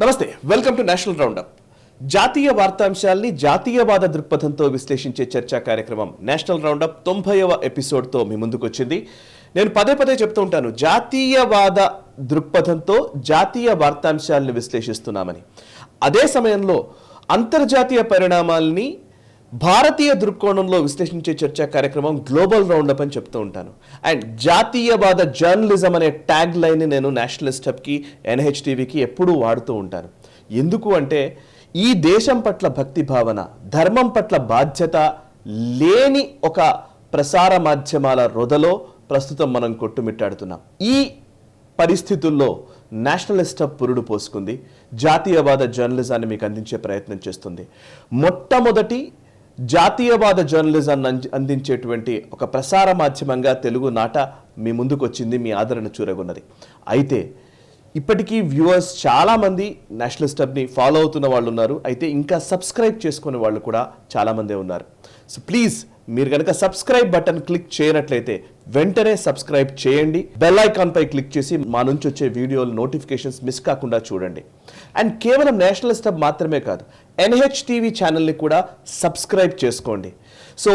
నమస్తే, welcome to national round up. జాతీయ వార్తాంశాల్ని జాతీయవాద దృక్పథంతో విశ్లేషించే చర్చా కార్యక్రమం నేషనల్ రౌండప్ 90వ ఎపిసోడ్తో మీ ముందుకు వచ్చింది. నేను పదే పదే చెప్తూ ఉంటాను, జాతీయవాద దృక్పథంతో జాతీయ వార్తాంశాలను విశ్లేషిస్తున్నామని. అదే సమయంలో అంతర్జాతీయ పరిణామాల్ని భారతీయ దృక్కోణంలో విశ్లేషించే చర్చా కార్యక్రమం గ్లోబల్ రౌండప్ అని చెప్తూ ఉంటాను. అండ్ జాతీయవాద జర్నలిజం అనే ట్యాగ్ లైన్ని నేను నేషనలిస్ట్ హబ్కి, NHTVకి ఎప్పుడూ వాడుతూ ఉంటాను. ఎందుకు అంటే ఈ దేశం పట్ల భక్తి భావన, ధర్మం పట్ల బాధ్యత లేని ఒక ప్రసార మాధ్యమాల రొదలో ప్రస్తుతం మనం కొట్టుమిట్టాడుతున్నాం. ఈ పరిస్థితుల్లో నేషనలిస్ట్ హబ్ పురుడు పోసుకుంది, జాతీయవాద జర్నలిజాన్ని మీకు అందించే ప్రయత్నం చేస్తుంది. మొట్టమొదటి జాతీయవాద జర్నలిజాన్ని అందించేటువంటి ఒక ప్రసార మాధ్యమంగా తెలుగు నాట మీ ముందుకు వచ్చింది, మీ ఆదరణ చూరగొన్నది. అయితే ఇప్పటికీ వ్యూవర్స్ చాలామంది నేషనలిస్ట్ హబ్ని ఫాలో అవుతున్న వాళ్ళు ఉన్నారు. అయితే ఇంకా సబ్స్క్రైబ్ చేసుకునే వాళ్ళు కూడా చాలామందే ఉన్నారు. సో ప్లీజ్, మీరు కనుక సబ్స్క్రైబ్ బటన్ క్లిక్ చేయనట్లయితే వెంటనే సబ్స్క్రైబ్ చేయండి. బెల్ ఐకాన్ పై క్లిక్ చేసి మా నుంచి వచ్చే వీడియోల నోటిఫికేషన్స్ మిస్ కాకుండా చూడండి. అండ్ కేవలం నేషనలిస్ట్ హబ్ మాత్రమే కాదు, NHTV ఛానల్ని కూడా సబ్స్క్రైబ్ చేసుకోండి. సో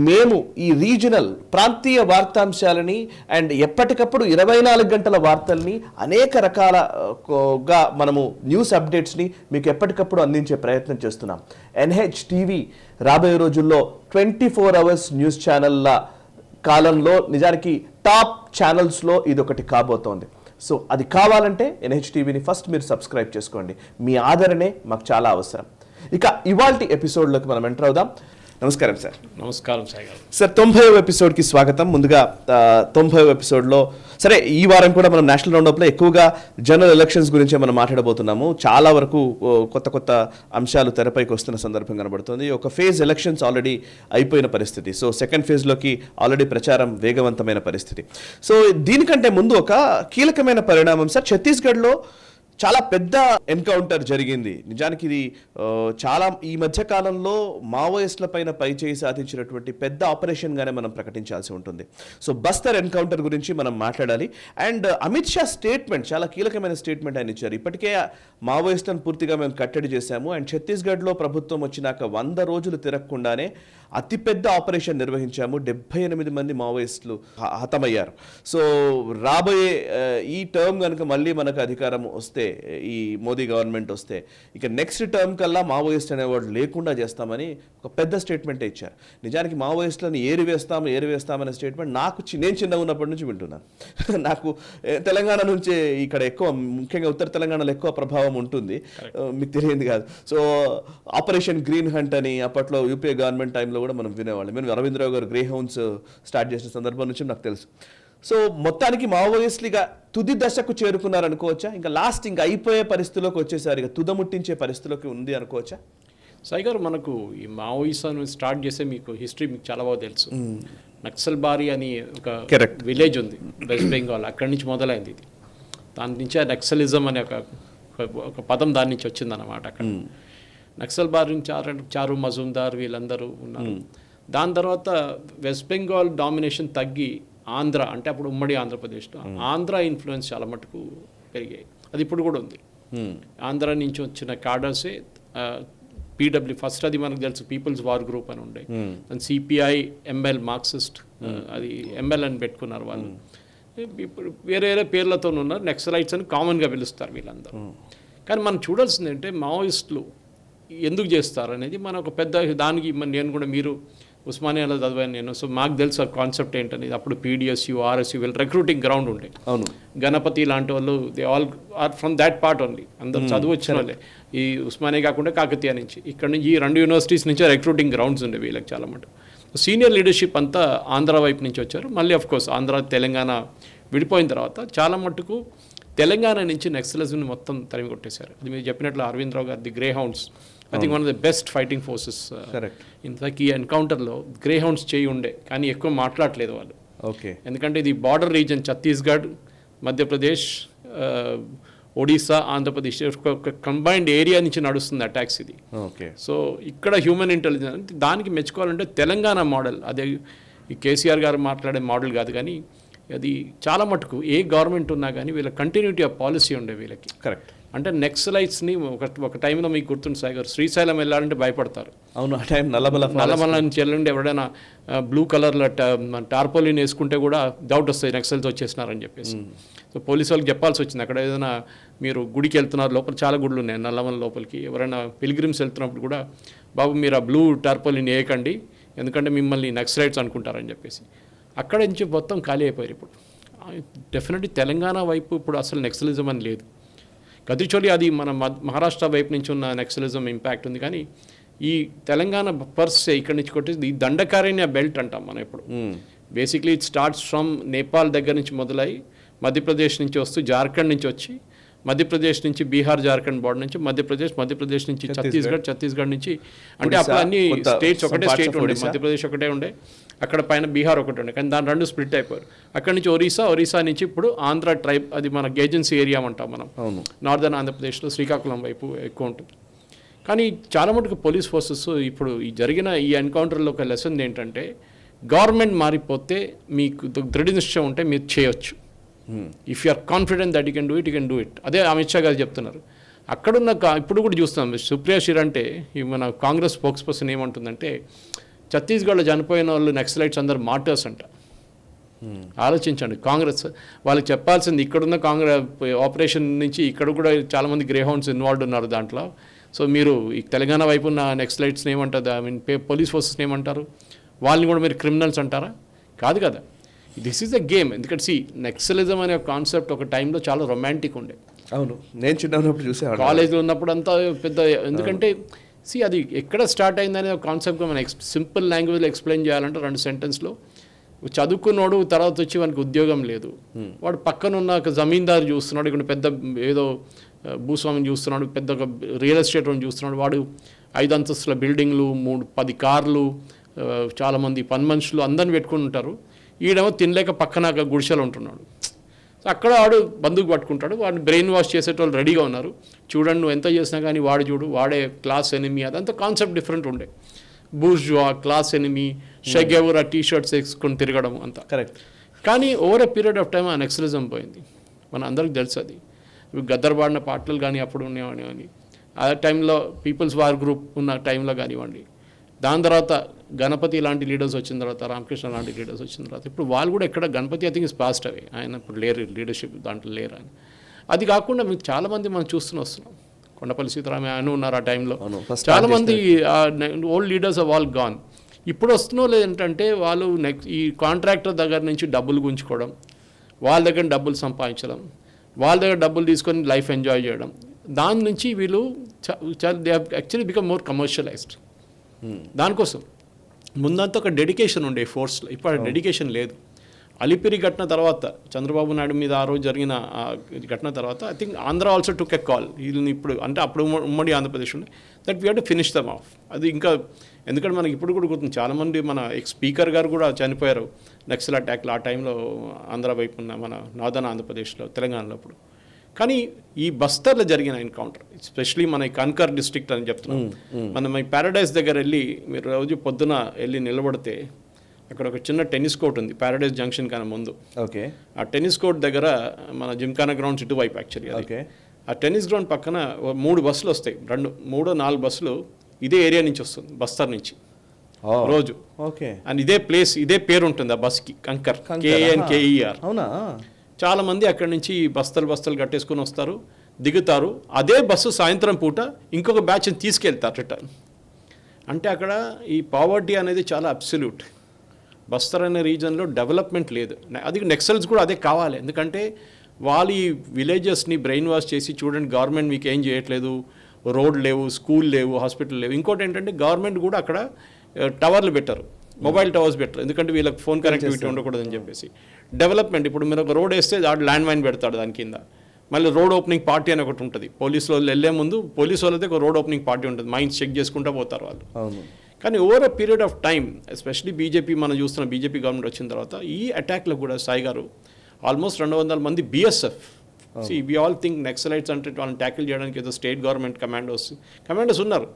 మేము ఈ రీజనల్ ప్రాంతీయ వార్తాంశాలని అండ్ ఎప్పటికప్పుడు 24 గంటల వార్తల్ని అనేక రకాలగా మనము న్యూస్ అప్డేట్స్ని మీకు ఎప్పటికప్పుడు అందించే ప్రయత్నం చేస్తున్నాం. NHTV రాబోయే రోజుల్లో 24 అవర్స్ న్యూస్ ఛానళ్ళ కాలంలో నిజానికి టాప్ ఛానల్స్లో ఇది ఒకటి కాబోతోంది. సో అది కావాలంటే NHTVని ఫస్ట్ మీరు సబ్స్క్రైబ్ చేసుకోండి. మీ ఆదరణే మాకు చాలా అవసరం. ఇక ఇవాల్టి ఎపిసోడ్లోకి మనం ఎంటర్ అవుదాం. నమస్కారం సార్. నమస్కారం సాయి గారు. సార్, 90వ ఎపిసోడ్కి స్వాగతం. ముందుగా 90వ ఎపిసోడ్లో సరే, ఈ వారం కూడా మనం నేషనల్ రౌండప్లో ఎక్కువగా జనరల్ ఎలక్షన్స్ గురించే మనం మాట్లాడబోతున్నాము. చాలా వరకు కొత్త కొత్త అంశాలు తెరపైకి వస్తున్న సందర్భం కనబడుతుంది. ఒక ఫేజ్ ఎలక్షన్స్ ఆల్రెడీ అయిపోయిన పరిస్థితి. సో సెకండ్ ఫేజ్లోకి ఆల్రెడీ ప్రచారం వేగవంతమైన పరిస్థితి. సో దీనికంటే ముందు ఒక కీలకమైన పరిణామం సార్, ఛత్తీస్గఢ్లో చాలా పెద్ద ఎన్కౌంటర్ జరిగింది. నిజానికి ఇది చాలా ఈ మధ్య కాలంలో మావోయిస్టుల పైన పైచేయి సాధించినటువంటి పెద్ద ఆపరేషన్గానే మనం ప్రకటించాల్సి ఉంటుంది. సో బస్తర్ ఎన్కౌంటర్ గురించి మనం మాట్లాడాలి. అండ్ అమిత్ షా స్టేట్మెంట్, చాలా కీలకమైన స్టేట్మెంట్ ఆయన ఇచ్చారు. ఇప్పటికే మావోయిస్టులను పూర్తిగా మేము కట్టడి చేశాము. అండ్ ఛత్తీస్గఢ్లో ప్రభుత్వం వచ్చినాక 100 రోజులు తిరగకుండానే అతిపెద్ద ఆపరేషన్ నిర్వహించాము. 78 మంది మావోయిస్టులు హతమయ్యారు. సో రాబోయే ఈ టర్మ్ కనుక మళ్ళీ మనకు అధికారం వస్తే, ఈ మోదీ గవర్నమెంట్ వస్తే, ఇక నెక్స్ట్ టర్మ్ కల్లా మావోయిస్ట్ అనేవాడు లేకుండా చేస్తామని ఒక పెద్ద స్టేట్మెంటే ఇచ్చారు. నిజానికి మావోయిస్టులను ఏరివేస్తామనే స్టేట్మెంట్ నేను చిన్నగా ఉన్నప్పటి నుంచి వింటున్నాను. నాకు తెలంగాణ నుంచే ఇక్కడ ఎక్కువ, ముఖ్యంగా ఉత్తర తెలంగాణలో ఎక్కువ ప్రభావం ఉంటుంది, మీకు తెలియదు కాదు. సో ఆపరేషన్ గ్రీన్ హంట్ అని అప్పట్లో యూపీఏ గవర్నమెంట్ టైంలో కూడా మనం వినేవాళ్ళం. మేము అరవిందరావు గారు గ్రే హౌన్స్ స్టార్ట్ చేసిన సందర్భం నుంచి నాకు తెలుసు. సో మొత్తానికి మావోయిస్టులుగా తుది దశకు చేరుకున్నారనుకోవచ్చా? ఇంకా లాస్ట్ ఇంకా అయిపోయే పరిస్థితిలోకి వచ్చేసారు, ఇక తుదముట్టించే పరిస్థితిలోకి ఉంది అనుకోవచ్చా? సాయి గారు, మనకు ఈ మావోయిజం స్టార్ట్ చేసే మీకు హిస్టరీ మీకు చాలా బాగా తెలుసు. నక్సల్ బారి అని ఒక విలేజ్ ఉంది వెస్ట్ బెంగాల్, అక్కడి నుంచి మొదలైంది ఇది. దాని నుంచి ఆ నక్సలిజం అనే ఒక పదం దాని నుంచి వచ్చిందన్నమాట. అక్కడ నక్సల్ బారి నుంచి చారు మజుందార్ వీళ్ళందరూ ఉన్నారు. దాని తర్వాత వెస్ట్ బెంగాల్ డామినేషన్ తగ్గి ఆంధ్ర, అంటే అప్పుడు ఉమ్మడి ఆంధ్రప్రదేశ్లో ఆంధ్ర ఇన్ఫ్లుయెన్స్ చాలా మటుకు పెరిగాయి. అది ఇప్పుడు కూడా ఉంది. ఆంధ్ర నుంచి వచ్చిన కార్డర్సే PW ఫస్ట్, అది మనకు తెలుసు, పీపుల్స్ వార్ గ్రూప్ అని ఉండే. దాని CPI, ML మార్క్సిస్ట్, అది ML అని పెట్టుకున్నారు వాళ్ళు. ఇప్పుడు వేరే వేరే పేర్లతో ఉన్నారు. నక్సలైట్స్ అని కామన్గా పిలుస్తారు వీళ్ళందరూ. కానీ మనం చూడాల్సింది అంటే మావోయిస్టులు ఎందుకు చేస్తారు అనేది మన ఒక పెద్ద దానికి. నేను కూడా, మీరు ఉస్మానియాలో చదివాను నేను, సో మాకు తెలుసు ఆ కాన్సెప్ట్ ఏంటనేది. అప్పుడు PDSU, RSU వీళ్ళు రిక్రూటింగ్ గ్రౌండ్ ఉండే. అవును, గణపతి లాంటి వాళ్ళు, they all are from that part only. అందరూ చదువు వచ్చిన వాళ్ళే. ఈ ఉస్మానియా కాకుండా కాకతీయ నుంచి, ఇక్కడ నుంచి ఈ 2 యూనివర్సిటీస్ నుంచే రిక్రూటింగ్ గ్రౌండ్స్ ఉండే వీళ్ళకి చాలా మటు. సీనియర్ లీడర్షిప్ అంతా ఆంధ్ర వైపు నుంచి వచ్చారు. మళ్ళీ అఫ్కోర్స్ ఆంధ్ర తెలంగాణ విడిపోయిన తర్వాత చాలా మట్టుకు తెలంగాణ నుంచి నక్సలిజంని మొత్తం తరిమి కొట్టేశారు. అది మీరు చెప్పినట్లు అరవిందరావు గారు, the grey hounds, I think one of the best fighting forces. In fact ఈ ఎన్కౌంటర్లో గ్రే హౌండ్స్ చేయి ఉండే, కానీ ఎక్కువ మాట్లాడలేదు వాళ్ళు. ఓకే, ఎందుకంటే ఇది బార్డర్ రీజన్, ఛత్తీస్గఢ్, మధ్యప్రదేశ్, ఒడిశా, ఆంధ్రప్రదేశ్ ఒక కంబైన్డ్ ఏరియా నుంచి నడుస్తుంది అటాక్స్ ఇది. ఓకే, సో ఇక్కడ హ్యూమన్ ఇంటెలిజెన్స్ దానికి మెచ్చుకోవాలంటే తెలంగాణ మోడల్, అదే ఈ కేసీఆర్ గారు మాట్లాడే మోడల్ కాదు, కానీ అది చాలా మటుకు ఏ గవర్నమెంట్ ఉన్నా కానీ వీళ్ళ కంటిన్యూటీ ఆఫ్ పాలసీ ఉండే వీళ్ళకి. కరెక్ట్. అంటే నెక్సలైట్స్ని ఒక టైంలో మీకు గుర్తుంది సాయి గారు, శ్రీశైలం వెళ్ళాలంటే భయపడతారు. అవును, ఆ టైం నల్లమల నుంచి వెళ్ళండి, ఎవరైనా బ్లూ కలర్లో టార్పోలిన్ వేసుకుంటే కూడా డౌట్ వస్తాయి నక్సల్స్ వచ్చేసినారని చెప్పేసి. సో పోలీసు వాళ్ళకి చెప్పాల్సి వచ్చింది. అక్కడ ఏదైనా మీరు గుడికి వెళ్తున్నారు, లోపల చాలా గుడులు ఉన్నాయి నల్లమల లోపలికి, ఎవరైనా పిల్గ్రిమ్స్ వెళ్తున్నప్పుడు కూడా బాబు మీరు ఆ బ్లూ టార్పోలిన్ వేయకండి, ఎందుకంటే మిమ్మల్ని నక్సలైట్స్ అనుకుంటారని చెప్పేసి. అక్కడ నుంచి మొత్తం ఖాళీ అయిపోయారు. ఇప్పుడు డెఫినెట్లీ తెలంగాణ వైపు ఇప్పుడు అసలు నక్సలిజం అని లేదు. గదిచోలి అది మన మహారాష్ట్ర వైపు నుంచి ఉన్న నక్సలిజం ఇంపాక్ట్ ఉంది, కానీ ఈ తెలంగాణ పర్సే ఇక్కడి నుంచి కొట్టేసి ఈ దండకారణ్య బెల్ట్ అంటాం మనం ఇప్పుడు. Basically it starts from Nepal దగ్గర నుంచి మొదలై మధ్యప్రదేశ్ నుంచి వస్తూ జార్ఖండ్ నుంచి వచ్చి మధ్యప్రదేశ్ నుంచి బీహార్ జార్ఖండ్ బోర్డర్ నుంచి మధ్యప్రదేశ్ నుంచి ఛత్తీస్గఢ్ నుంచి, అంటే అప్పుడు అన్ని స్టేట్స్ ఒకటే స్టేట్ ఉండే, మధ్యప్రదేశ్ ఒకటే ఉండే, అక్కడ పైన బీహార్ ఒకటి ఉండే, కానీ దాని 2 స్ప్లిట్ అయిపోయారు. అక్కడ నుంచి ఒరిస్సా నుంచి ఇప్పుడు ఆంధ్ర ట్రైబ్, అది మన ఏజెన్సీ ఏరియా అంటాం మనం, నార్దర్న్ ఆంధ్రప్రదేశ్లో శ్రీకాకుళం వైపు ఎక్కువ ఉంటుంది. కానీ చాలా మటుకు పోలీస్ ఫోర్సెస్ ఇప్పుడు ఈ జరిగిన ఈ ఎన్కౌంటర్లో ఒక లెసన్ ఏంటంటే, గవర్నమెంట్ మారిపోతే మీకు దృఢ నిశ్చయం ఉంటే మీరు చేయొచ్చు. If you are confident that you can do it. అదే అమిత్ షా గారు చెప్తున్నారు. అక్కడున్న ఇప్పుడు కూడా చూస్తాం, సుప్రియా షిరంటే ఈ మన కాంగ్రెస్ స్పోక్స్ పర్సన్ ఏమంటుందంటే, ఛత్తీస్గఢ్లో చనిపోయిన వాళ్ళు నక్సలైట్స్ అందరు మార్టర్స్ అంట. ఆలోచించండి, కాంగ్రెస్ వాళ్ళకి చెప్పాల్సింది, ఇక్కడున్న కాంగ్రెస్ ఆపరేషన్ నుంచి ఇక్కడ కూడా చాలామంది గ్రే హౌండ్స్ ఇన్వాల్వ్ ఉన్నారు దాంట్లో. సో మీరు ఈ తెలంగాణ వైపు ఉన్న నక్సలైట్స్ని ఏమంటారు, ఐ మీన్ పోలీస్ ఫోర్సెస్ని ఏమంటారు, వాళ్ళని కూడా మీరు క్రిమినల్స్ అంటారా? కాదు కదా, దిస్ ఈజ్ అ గేమ్. ఎందుకంటే నక్సలిజం అనే కాన్సెప్ట్ ఒక టైంలో చాలా రొమాంటిక్ ఉండే. అవును, నేను చిన్నప్పుడు చూసాను, కాలేజ్లో ఉన్నప్పుడు అంతా పెద్ద, ఎందుకంటే అది ఎక్కడ స్టార్ట్ అయిందనే కాన్సెప్ట్గా మనం సింపుల్ లాంగ్వేజ్లో ఎక్స్ప్లెయిన్ చేయాలంటే 2 సెంటెన్స్లో, చదువుకున్నాడు తర్వాత వచ్చి వానికి ఉద్యోగం లేదు, వాడు పక్కన ఉన్న ఒక జమీందారు చూస్తున్నాడు, ఇక్కడ పెద్ద ఏదో భూస్వామిని చూస్తున్నాడు, పెద్ద ఒక రియల్ ఎస్టేట్ అని చూస్తున్నాడు, వాడు 5 అంతస్తుల బిల్డింగ్లు, 10 కార్లు, చాలామంది పని మనుషులు అందరిని పెట్టుకుని ఉంటారు. ఈడేమో తినలేక పక్కన గుడిసెలు ఉంటున్నాడు. సో అక్కడ వాడు బందుకు పట్టుకుంటాడు, వాడిని బ్రెయిన్ వాష్ చేసేటోళ్ళు రెడీగా ఉన్నారు. చూడండి నువ్వు ఎంత చేసినా కానీ వాడు చూడు, వాడే క్లాస్ ఎనిమీ, అదంతా కాన్సెప్ట్ డిఫరెంట్ ఉండే. బూర్జువా, క్లాస్ ఎనిమీ, షెగెవరా టీ-షర్ట్స్ వేసుకొని తిరగడం అంతా కరెక్ట్. కానీ over a period of time ఆ నక్సలిజం పోయింది, మన అందరికి తెలుసు. అది గద్దర్బాడిన పాటలు కానీ అప్పుడు ఉండేవాడిని, ఆ టైంలో పీపుల్స్ వార్ గ్రూప్ ఉన్న టైంలో కానివ్వండి, దాని తర్వాత గణపతి లాంటి లీడర్స్ వచ్చిన తర్వాత, రామకృష్ణ లాంటి లీడర్స్ వచ్చిన తర్వాత, ఇప్పుడు వాళ్ళు కూడా ఎక్కడ Ganapathy I think is passed away, ఆయన ఇప్పుడు లేరు, లీడర్షిప్ దాంట్లో లేరు అని. అది కాకుండా మీకు చాలామంది మనం వస్తున్నాం, కొండపల్లి సీతారామయ్య ఆయన ఉన్నారు ఆ టైంలో, చాలామంది old leaders are all gone. ఇప్పుడు వస్తున్న ఏంటంటే వాళ్ళు ఈ కాంట్రాక్టర్ దగ్గర నుంచి డబ్బులు గుంజుకోవడం, వాళ్ళ దగ్గర డబ్బులు సంపాదించడం, వాళ్ళ దగ్గర డబ్బులు తీసుకొని లైఫ్ ఎంజాయ్ చేయడం, దాని నుంచి వీళ్ళు they have actually become more commercialised. దానికోసం ముందంతా ఒక డెడికేషన్ ఉండే ఫోర్స్లో, ఇప్పుడు ఆ డెడికేషన్ లేదు. అలిపిరి ఘటన తర్వాత, చంద్రబాబు నాయుడు మీద ఆ రోజు జరిగిన ఘటన తర్వాత, I think Andhra also took a call, వీళ్ళని ఇప్పుడు అంటే అప్పుడు ఉమ్మడి ఆంధ్రప్రదేశ్ ఉండే, that we have to finish dum of. అది ఇంకా ఎందుకంటే మనకి ఇప్పుడు కూడా గుర్తుంది, చాలామంది మన ఎక్స్ స్పీకర్ గారు కూడా చనిపోయారు నక్సల్ అటాక్లో ఆ టైంలో, ఆంధ్ర వైపు ఉన్న మన నార్దర్న్ ఆంధ్రప్రదేశ్లో, తెలంగాణలో అప్పుడు. కానీ ఈ బస్తర్లో జరిగిన ఎన్కౌంటర్, ఎస్పెషలీ మన కన్కర్ డిస్ట్రిక్ట్ అని చెప్తున్నాం, మనం ఈ ప్యారడైజ్ దగ్గర వెళ్ళి మీరు రోజు పొద్దున వెళ్ళి నిలబడితే అక్కడ ఒక చిన్న టెన్నిస్ కోర్ట్ ఉంది, ప్యారడైజ్ జంక్షన్ కన్నా ముందు. ఓకే, ఆ టెన్నిస్ కోర్ట్ దగ్గర మన జిమ్ఖానా గ్రౌండ్స్ ఇటువైపు యాక్చువల్లీ. ఓకే, ఆ టెన్నిస్ గ్రౌండ్ పక్కన 3 బస్సులు వస్తాయి, 4 బస్సులు ఇదే ఏరియా నుంచి వస్తుంది, బస్తర్ నుంచి రోజు. ఓకే, అండ్ ఇదే ప్లేస్, ఇదే పేరు ఉంటుంది ఆ బస్కి, కంకర్, KNKER. అవునా, చాలామంది అక్కడి నుంచి బస్తలు కట్టేసుకొని వస్తారు, దిగుతారు, అదే బస్సు సాయంత్రం పూట ఇంకొక బ్యాచ్ని తీసుకెళ్తారు రిటర్న్. అంటే అక్కడ ఈ పావర్టీ అనేది చాలా అబ్సల్యూట్. బస్తర్ అనే రీజన్లో డెవలప్మెంట్ లేదు. అది నక్సల్స్ కూడా అదే కావాలి, ఎందుకంటే వాళ్ళు ఈ విలేజెస్ని బ్రెయిన్ వాష్ చేసి, చూడండి గవర్నమెంట్ మీకు ఏం చేయట్లేదు, రోడ్ లేవు, స్కూల్ లేవు, హాస్పిటల్ లేవు. ఇంకోటి ఏంటంటే గవర్నమెంట్ కూడా అక్కడ టవర్లు పెట్టరు, మొబైల్ టవర్స్ పెట్టరు, ఎందుకంటే వీళ్ళకి ఫోన్ కనెక్టివిటీ ఉండకూడదని చెప్పేసి. డెవలప్మెంట్, ఇప్పుడు మీరు ఒక రోడ్ వేస్తే దాడు ల్యాండ్ మైన్ పెడతాడు దాని కింద, మళ్ళీ రోడ్ ఓపెనింగ్ పార్టీ అని ఒకటి ఉంటుంది. పోలీసు వాళ్ళు వెళ్ళే ముందు పోలీసు వాళ్ళైతే ఒక రోడ్ ఓపెనింగ్ పార్టీ ఉంటుంది, మైన్స్ చెక్ చేసుకుంటూ పోతారు వాళ్ళు. కానీ over a period of time, especially BJP, మనం చూస్తున్న బీజేపీ గవర్నమెంట్ వచ్చిన తర్వాత, ఈ అటాక్లో కూడా సాయి గారు ఆల్మోస్ట్ 200 మంది BSF. We all think Naxalites అంటే వాళ్ళని ట్యాకిల్ చేయడానికి ఏదో స్టేట్ గవర్నమెంట్ కమాండోస్ ఉన్నారు,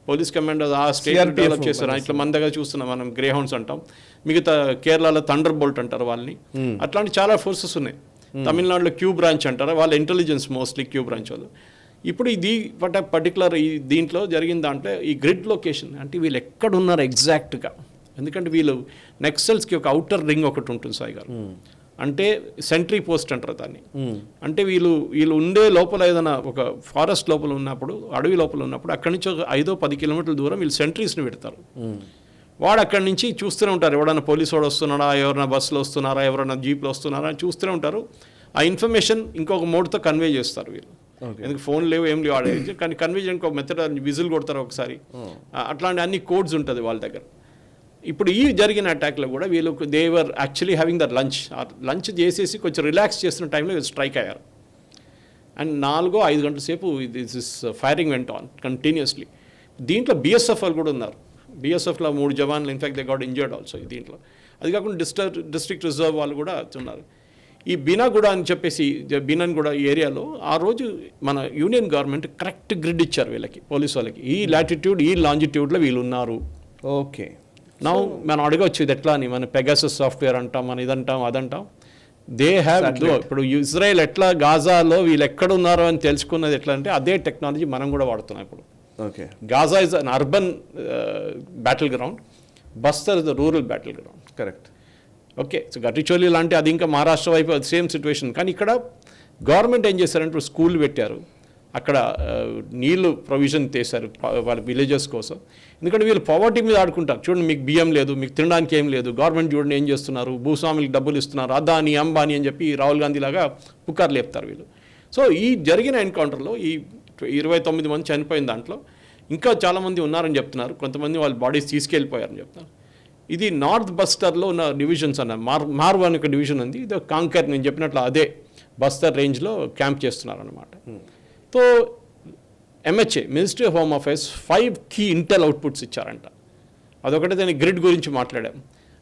పోలీస్ కమాండోస్ ఆ స్టేట్ డెవలప్ చేస్తారు. ఇట్లా మన దగ్గర చూస్తున్నాం మనం, గ్రే హౌండ్స్ అంటాం, మిగతా కేరళలో థండర్ బోల్ట్ అంటారు వాళ్ళని. అట్లాంటి చాలా ఫోర్సెస్ ఉన్నాయి. తమిళనాడులో క్యూ బ్రాంచ్ అంటారు, వాళ్ళ ఇంటెలిజెన్స్ మోస్ట్లీ క్యూ బ్రాంచ్ వాళ్ళు. ఇప్పుడు ఇది పర్టికులర్ ఈ దీంట్లో జరిగిన దాంట్లో ఈ గ్రిడ్ లొకేషన్ అంటే వీళ్ళు ఎక్కడ ఉన్నారు ఎగ్జాక్ట్గా, ఎందుకంటే వీళ్ళు నెక్సల్స్కి ఒక అవుటర్ రింగ్ ఒకటి ఉంటుంది సాయి గారు, అంటే సెంట్రీ పోస్ట్ అంటారు దాన్ని. అంటే వీళ్ళు ఉండే లోపల ఏదైనా ఒక ఫారెస్ట్ లోపల ఉన్నప్పుడు, అడవి లోపల ఉన్నప్పుడు అక్కడి నుంచి ఒక 5-10 కిలోమీటర్ల దూరం వీళ్ళు సెంట్రీస్ని పెడతారు. వాడు అక్కడి నుంచి చూస్తూనే ఉంటారు, ఎవరైనా పోలీసు వాడు వస్తున్నాడా, ఎవరైనా బస్సులో వస్తున్నారా, ఎవరైనా జీప్లో వస్తున్నారా అని చూస్తూనే ఉంటారు. ఆ ఇన్ఫర్మేషన్ ఇంకొక మోడ్తో కన్వే చేస్తారు వీళ్ళు. ఎందుకు ఫోన్ లేవు ఏం లేవు ఆడే, కానీ కన్వే చేయడానికి ఒక మెథడ్ విజిల్ కొడతారు ఒకసారి, అట్లాంటి అన్ని కోడ్స్ ఉంటుంది వాళ్ళ దగ్గర. ఇప్పుడు ఈ జరిగిన అటాక్లో కూడా వీళ్ళు దేవర్ యాక్చువల్లీ హ్యావింగ్ ద లంచ్ చేసేసి కొంచెం రిలాక్స్ చేస్తున్న టైంలో వీళ్ళు స్ట్రైక్ అయ్యారు. అండ్ 4-5 గంటల సేపు this firing went on continuously. దీంట్లో బిఎస్ఎఫ్ వాళ్ళు కూడా ఉన్నారు. బిఎస్ఎఫ్లో 3 జవాన్లు in fact they got injured also దీంట్లో. అది కాకుండా డిస్ట్రిక్ట్ రిజర్వ్ వాళ్ళు కూడా ఉన్నారు. ఈ బీనాగూడ అని చెప్పేసి బీనన్గూడ ఏరియాలో ఆ రోజు మన యూనియన్ గవర్నమెంట్ కరెక్ట్ గ్రిడ్ ఇచ్చారు వీళ్ళకి, పోలీసు వాళ్ళకి. ఈ లాటిట్యూడ్ ఈ లాంజిట్యూడ్లో వీళ్ళు ఉన్నారు. ఓకే, నా మనం అడగవచ్చు ఇది ఎట్లా అని, మన పెగాసస్ సాఫ్ట్వేర్ అంటాం, మన ఇదంటాం అదంటాం. దే హ్యావ్ ఇప్పుడు ఇజ్రాయెల్ ఎట్లా గాజాలో వీళ్ళు ఎక్కడ ఉన్నారో అని తెలుసుకున్నది ఎట్లా అంటే అదే టెక్నాలజీ మనం కూడా వాడుతున్నాం ఇప్పుడు. Okay, Gaza is an urban battleground, Bastar is the rural battleground. Correct. Okay, so Gatticholi లాంటి అది ఇంకా మహారాష్ట్ర వైపు సేమ్ సిచ్యువేషన్. కానీ ఇక్కడ గవర్నమెంట్ ఏం చేశారంటే స్కూల్ పెట్టారు, అక్కడ నీళ్లు ప్రొవిజన్ చేశారు వాళ్ళ విలేజెస్ కోసం. ఎందుకంటే వీళ్ళు పవర్టీ మీద ఆడుకుంటారు. చూడండి మీకు బియ్యం లేదు, మీకు తినడానికి ఏం లేదు, గవర్నమెంట్ చూడండి ఏం చేస్తున్నారు, భూస్వాములకు డబ్బులు ఇస్తున్నారు, అదాని అంబానీ అని చెప్పి రాహుల్ గాంధీ లాగా పుకార్లు లేపుతారు వీళ్ళు. సో ఈ జరిగిన ఎన్కౌంటర్లో ఈ 29 మంది చనిపోయిన దాంట్లో ఇంకా చాలామంది ఉన్నారని చెప్తున్నారు. కొంతమంది వాళ్ళ బాడీస్ తీసుకెళ్ళిపోయారని చెప్తున్నారు. ఇది నార్త్ బస్తర్లో ఉన్న డివిజన్స్ అన్న మార్వ్ అని ఒక డివిజన్ ఉంది, ఇది కాంకర్ నేను చెప్పినట్లు అదే బస్తర్ రేంజ్లో క్యాంప్ చేస్తున్నారు అన్నమాట. So MHA ministry of home affairs 5 key intel outputs ఇచ్చారంట. అదొకటే దాని గ్రిడ్ గురించి మాట్లాడాం.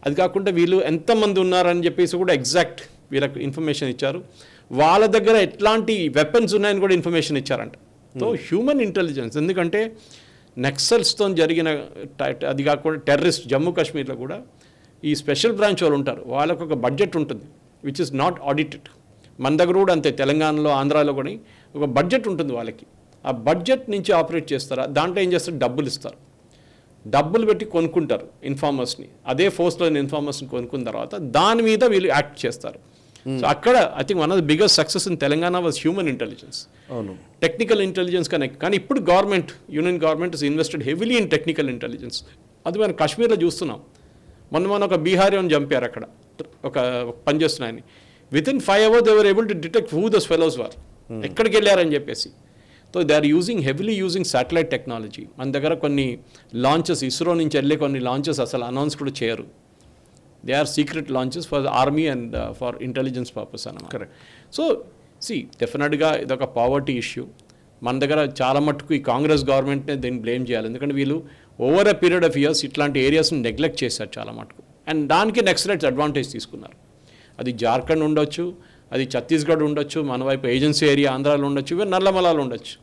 అది కాకుండా వీళ్ళు ఎంతమంది ఉన్నారని చెప్పేసి కూడా ఎగ్జాక్ట్ వీళ్ళకి ఇన్ఫర్మేషన్ ఇచ్చారు. వాళ్ళ దగ్గర ఎట్లాంటి వెపన్స్ ఉన్నాయని కూడా ఇన్ఫర్మేషన్ ఇచ్చారంట. సో హ్యూమన్ ఇంటెలిజెన్స్, ఎందుకంటే నక్సల్స్తో జరిగిన అది కాకుండా టెర్రరిస్ట్ జమ్మూ కాశ్మీర్లో కూడా ఈ స్పెషల్ బ్రాంచ్ వాళ్ళు ఉంటారు, వాళ్ళకు ఒక బడ్జెట్ ఉంటుంది విచ్ ఇస్ నాట్ ఆడిటెడ్. మన దగ్గర కూడా అంతే, తెలంగాణలో ఆంధ్రాలో కూడా ఒక బడ్జెట్ ఉంటుంది వాళ్ళకి. ఆ బడ్జెట్ నుంచి ఆపరేట్ చేస్తారా, దాంట్లో ఏం చేస్తారు, డబ్బులు ఇస్తారు, డబ్బులు పెట్టి కొనుక్కుంటారు ఇన్ఫార్మర్స్ని. అదే ఫోర్స్లో ఇన్ఫార్మర్స్ని కొనుక్కున్న తర్వాత దాని మీద వీళ్ళు యాక్ట్ చేస్తారు. సో అక్కడ I think one of the biggest success in Telangana was human intelligence. అవును, టెక్నికల్ ఇంటెలిజెన్స్ కానీ ఇప్పుడు government, union government is invested heavily in technical intelligence. అది మనం కాశ్మీర్లో చూస్తున్నాం. మొన్న ఒక బీహారీ అని చంపారు అక్కడ, ఒక పనిచేస్తున్నాయని. Within 5 hours they were able to detect who those fellows were, ఎక్కడికి వెళ్ళారని చెప్పేసి. So they are heavily using satellite technology. మన దగ్గర కొన్ని లాంచెస్, ఇస్రో నుంచి వెళ్ళే కొన్ని లాంచెస్ అసలు అనౌన్స్ కూడా చేయరు. They are secret launches for army and for intelligence purpose అన్నమాట. కరెక్ట్. సో డెఫినెట్గా ఇదొక పావర్టీ ఇష్యూ. మన దగ్గర చాలా మట్టుకు ఈ కాంగ్రెస్ గవర్నమెంట్నే దీన్ని బ్లేమ్ చేయాలి. ఎందుకంటే వీళ్ళు over a period of years ఇట్లాంటి ఏరియాస్ని నెగ్లెక్ట్ చేశారు చాలా మటుకు. అండ్ దానికి నక్సలైట్స్ అడ్వాంటేజ్ తీసుకున్నారు. అది జార్ఖండ్ ఉండొచ్చు, అది ఛత్తీస్గఢ్ ఉండొచ్చు, మన వైపు ఏజెన్సీ ఏరియా ఆంధ్రాలో ఉండొచ్చు, ఇవే నల్లమలాలు ఉండొచ్చు.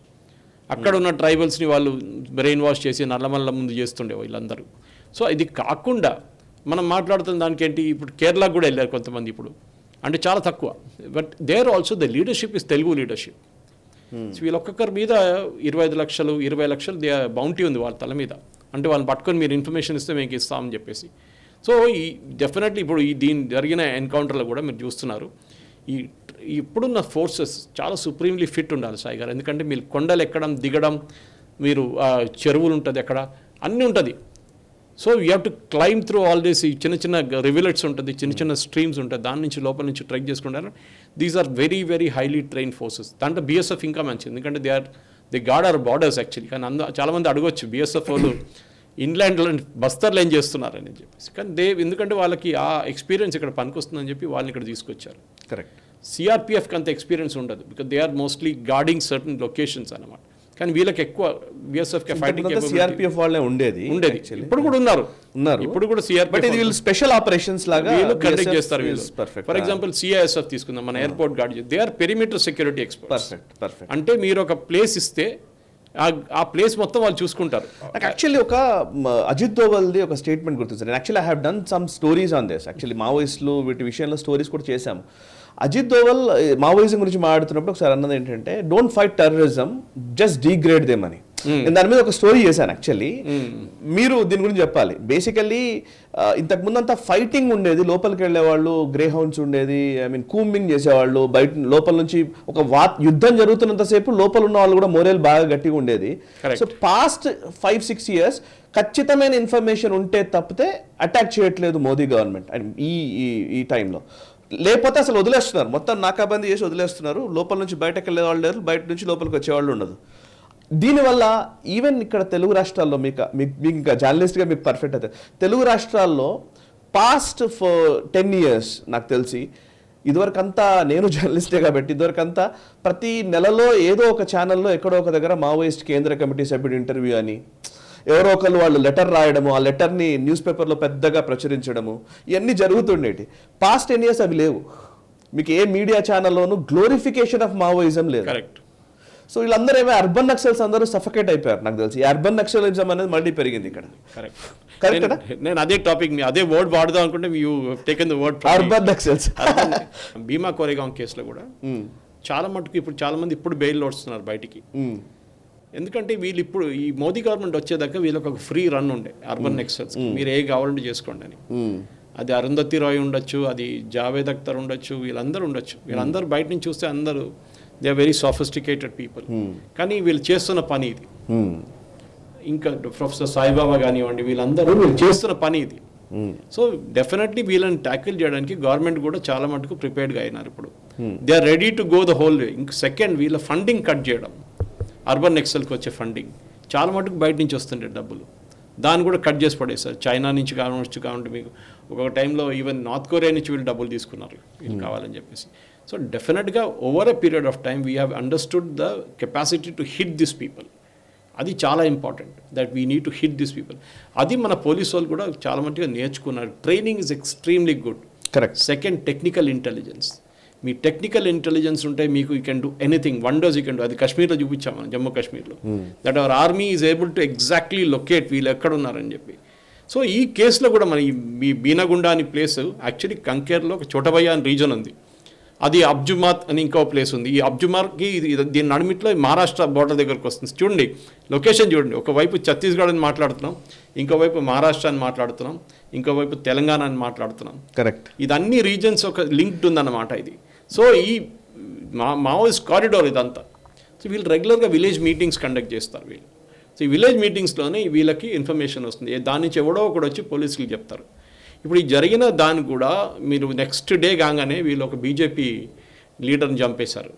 అక్కడ ఉన్న ట్రైబల్స్ని వాళ్ళు బ్రెయిన్ వాష్ చేసి నల్లమల్ల ముందు చేస్తుండే వీళ్ళందరూ. సో ఇది కాకుండా మనం మాట్లాడుతున్న దానికి ఏంటి, ఇప్పుడు కేరళకు కూడా వెళ్ళారు కొంతమంది ఇప్పుడు, అంటే చాలా తక్కువ. But there also the leadership is Telugu leadership. వీళ్ళు ఒక్కొక్కరి మీద 25 లక్షలు 20 లక్షలు బౌంటీ ఉంది వాళ్ళ తల మీద. అంటే వాళ్ళని పట్టుకొని మీరు ఇన్ఫర్మేషన్ ఇస్తే మీకు ఇస్తామని చెప్పేసి. సో ఈ డెఫినెట్లీ ఇప్పుడు దీని జరిగిన ఎన్కౌంటర్లో కూడా మీరు చూస్తున్నారు, ఇప్పుడున్న ఫోర్సెస్ చాలా సుప్రీంలీ ఫిట్ ఉండాలి సాయి గారు. ఎందుకంటే మీరు కొండలు ఎక్కడం దిగడం, మీరు చెరువులు ఉంటుంది అక్కడ అన్నీ ఉంటుంది. So you have to claim through all this. ఈ చిన్న చిన్న రివిలెట్స్ ఉంటుంది, చిన్న చిన్న స్ట్రీమ్స్ ఉంటుంది, దాని నుంచి లోపల నుంచి ట్రెక్ చేసుకుంటారు. These are very very highly train forces. దాంట్లో బీఎస్ఎఫ్ ఇంకా మంచిది, ఎందుకంటే they guard our borders actually. కానీ చాలామంది అడగొచ్చు బీఎస్ఎఫ్ వాళ్ళు ఇన్లాండ్లో బస్తర్లు ఏం చేస్తున్నారని చెప్పేసి. కానీ ఎందుకంటే వాళ్ళకి ఆ ఎక్స్పీరియన్స్ ఇక్కడ పనికొస్తుందని చెప్పి వాళ్ళని ఇక్కడ తీసుకొచ్చారు. కరెక్ట్. సిఆర్పిఎఫ్కి అంత ఎక్స్పీరియన్స్ ఉండదు, because they are mostly guarding certain locations అన్నమాట. కానీ వీళ్ళకి ఎక్కువ బిఎస్ఎఫ్కి ఫైటింగ్ సిఆర్పిఎఫ్ వాళ్ళే ఉండేది. ఇప్పుడు కూడా ఉన్నారు. ఇప్పుడు కూడా సిఆర్పిఎఫ్ వీళ్ళు స్పెషల్ ఆపరేషన్స్ లాగా వీళ్ళు కండక్ట్ చేస్తారు. ఫర్ ఎగ్జాంపుల్ సిఐఎస్ఎఫ్ తీసుకుందాం, మన airport guard, they are perimeter security experts. అంటే మీరు ఒక ప్లేస్ ఇస్తే ఆ ప్లేస్ మొత్తం వాళ్ళు చూసుకుంటారు. నాకు యాక్చువల్లీ ఒక అజిత్ దోవల్ది ఒక స్టేట్మెంట్ గుర్తుంది. Actually I have done some stories on this. Actually మావోయిస్టులు వీటి విషయంలో స్టోరీస్ కూడా చేశాము. అజిత్ దోవల్ మావోయిజం గురించి మాట్లాడుతున్నప్పుడు ఒకసారి అన్నది ఏంటంటే don't fight terrorism, just degrade them అని. నేను దాని మీద ఒక స్టోరీ చేశాను యాక్చువల్లీ. మీరు దీని గురించి చెప్పాలి. బేసికల్లీ ఇంతకు ముందంతా ఫైటింగ్ ఉండేది, లోపలికి వెళ్ళే వాళ్ళు గ్రే హౌండ్స్ ఉండేది, కూంబింగ్ చేసేవాళ్ళు, బయట లోపల నుంచి ఒక యుద్ధం జరుగుతున్నంతసేపు లోపల ఉన్న వాళ్ళు కూడా మోరల్ బాగా గట్టిగా ఉండేది. సో పాస్ట్ 5-6 years ఖచ్చితమైన ఇన్ఫర్మేషన్ ఉంటే తప్పితే అటాక్ చేయట్లేదు మోదీ గవర్నమెంట్ ఈ టైంలో. లేకపోతే అసలు వదిలేస్తున్నారు, మొత్తం నాకాబందీ చేసి వదిలేస్తున్నారు. లోపల నుంచి బయటకు వెళ్ళే వాళ్ళు లేరు, బయట నుంచి లోపలికి వచ్చేవాళ్ళు ఉండదు. దీనివల్ల ఈవెన్ ఇక్కడ తెలుగు రాష్ట్రాల్లో మీకు ఇంకా జర్నలిస్ట్గా మీకు పర్ఫెక్ట్ అవుతుంది. తెలుగు రాష్ట్రాల్లో పాస్ట్ 10 years నాకు తెలిసి ఇదివరకంతా, నేను జర్నలిస్టే కాబట్టి ఇదివరకంతా ప్రతి నెలలో ఏదో ఒక ఛానల్లో ఎక్కడో ఒక దగ్గర మావోయిస్ట్ కేంద్ర కమిటీ సభ్యుడు ఇంటర్వ్యూ అని ఎవరో ఒకళ్ళు వాళ్ళు లెటర్ రాయడము, ఆ లెటర్ని న్యూస్ పేపర్లో పెద్దగా ప్రచురించడము, ఇవన్నీ జరుగుతుండేటి. పాస్ట్ 10 years అవి లేవు. మీకు ఏ మీడియా ఛానల్లోనూ గ్లోరిఫికేషన్ ఆఫ్ మావోయిజం లేదు. కరెక్ట్. సో వీళ్ళందరూ ఏమో అర్బన్ నక్సల్స్ అందరూ సఫకేట్ అయిపోయారు. నాకు తెలిసి ఈ అర్బన్ నక్సలిజం అనేది మళ్ళీ పెరిగింది ఇక్కడ. కరెక్ట్. నేను అదే టాపిక్ అదే వర్డ్ వాడదాం అనుకుంటే you taken the word urban Naxals. Bhima Koregaon కేసులో కూడా చాలా మటుకు ఇప్పుడు చాలా మంది ఇప్పుడు బెయిల్ వస్తున్నారు బయటికి. ఎందుకంటే వీళ్ళు ఇప్పుడు ఈ మోదీ గవర్నమెంట్ వచ్చేదాకా వీళ్ళకి ఒక ఫ్రీ రన్ ఉండే అర్బన్ నక్సల్స్, మీరు ఏ కావాలంటే చేసుకోండి అని. అది అరుంధతి రాయ్ ఉండొచ్చు, అది జావేద్ అఖ్తర్ ఉండొచ్చు, వీళ్ళందరూ ఉండొచ్చు. వీళ్ళందరూ బయట నుంచి చూస్తే అందరూ they are very sophisticated people. కానీ వీళ్ళు చేస్తున్న పని ఇది. ఇంకా ప్రొఫెసర్ సాయిబాబా కానివ్వండి, వీళ్ళందరూ వీళ్ళు చేస్తున్న పని ఇది. సో డెఫినెట్లీ వీళ్ళని ట్యాకిల్ చేయడానికి గవర్నమెంట్ కూడా చాలా మటుకు ప్రిపేర్డ్గా అయినారు. ఇప్పుడు they are ready to go the whole way. ఇంక సెకండ్, వీళ్ళ ఫండింగ్ కట్ చేయడం, అర్బన్ నక్సల్కి వచ్చే ఫండింగ్ చాలా మటుకు బయట నుంచి వస్తుండే డబ్బులు, దాన్ని కూడా కట్ చేసి పడేస్తారు. చైనా నుంచి కావండి, మీకు ఒక టైంలో ఈవెన్ నార్త్ కొరియా నుంచి వీళ్ళు డబ్బులు తీసుకున్నారు వీళ్ళు కావాలని చెప్పేసి. సో డెఫినెట్గా over a period of time we have understood the capacity to hit this people. అది చాలా important, that we need to hit this people. అది మన పోలీసు వాళ్ళు కూడా చాలా మటుగా నేర్చుకున్నారు. Training is extremely good. Correct. Second, technical intelligence. Me technical intelligence ఉంటే మీకు you can do anything, wonders you can do. అది కాశ్మీర్లో చూపించాం మనం, జమ్మూ కాశ్మీర్లో, that hour army is able to exactly locate వీళ్ళు ఎక్కడున్నారని చెప్పి. సో ఈ కేసులో కూడా మన ఈ బీనగుండా అని ప్లేస్ యాక్చువల్లీ కంకేర్లో ఒక చోటబయ్య అని రీజన్ ఉంది, అది అబ్జుమాత్ అని ఇంకో ప్లేస్ ఉంది. ఈ అబ్జుమార్కి దీని నడిమిట్లో మహారాష్ట్ర బోర్డర్ దగ్గరకు వస్తుంది. చూడండి లొకేషన్ చూడండి, ఒకవైపు ఛత్తీస్గఢ్ అని మాట్లాడుతున్నాం, ఇంకోవైపు మహారాష్ట్ర అని మాట్లాడుతున్నాం, ఇంకోవైపు తెలంగాణ అని మాట్లాడుతున్నాం. కరెక్ట్. ఇదన్నీ రీజన్స్ ఒక లింక్డ్ ఉందన్నమాట ఇది. సో ఈ మావోయిస్ట్ కారిడార్ ఇదంతా. సో వీళ్ళు రెగ్యులర్గా విలేజ్ మీటింగ్స్ కండక్ట్ చేస్తారు వీళ్ళు. సో ఈ విలేజ్ మీటింగ్స్లోనే వీళ్ళకి ఇన్ఫర్మేషన్ వస్తుంది, దాని నుంచి ఎవడో ఒకడు వచ్చి పోలీసులకు చెప్తారు. ఇప్పుడు ఈ జరిగిన దాన్ని కూడా మీరు నెక్స్ట్ డే కాగానే వీళ్ళు ఒక బీజేపీ లీడర్ని చంపేశారు,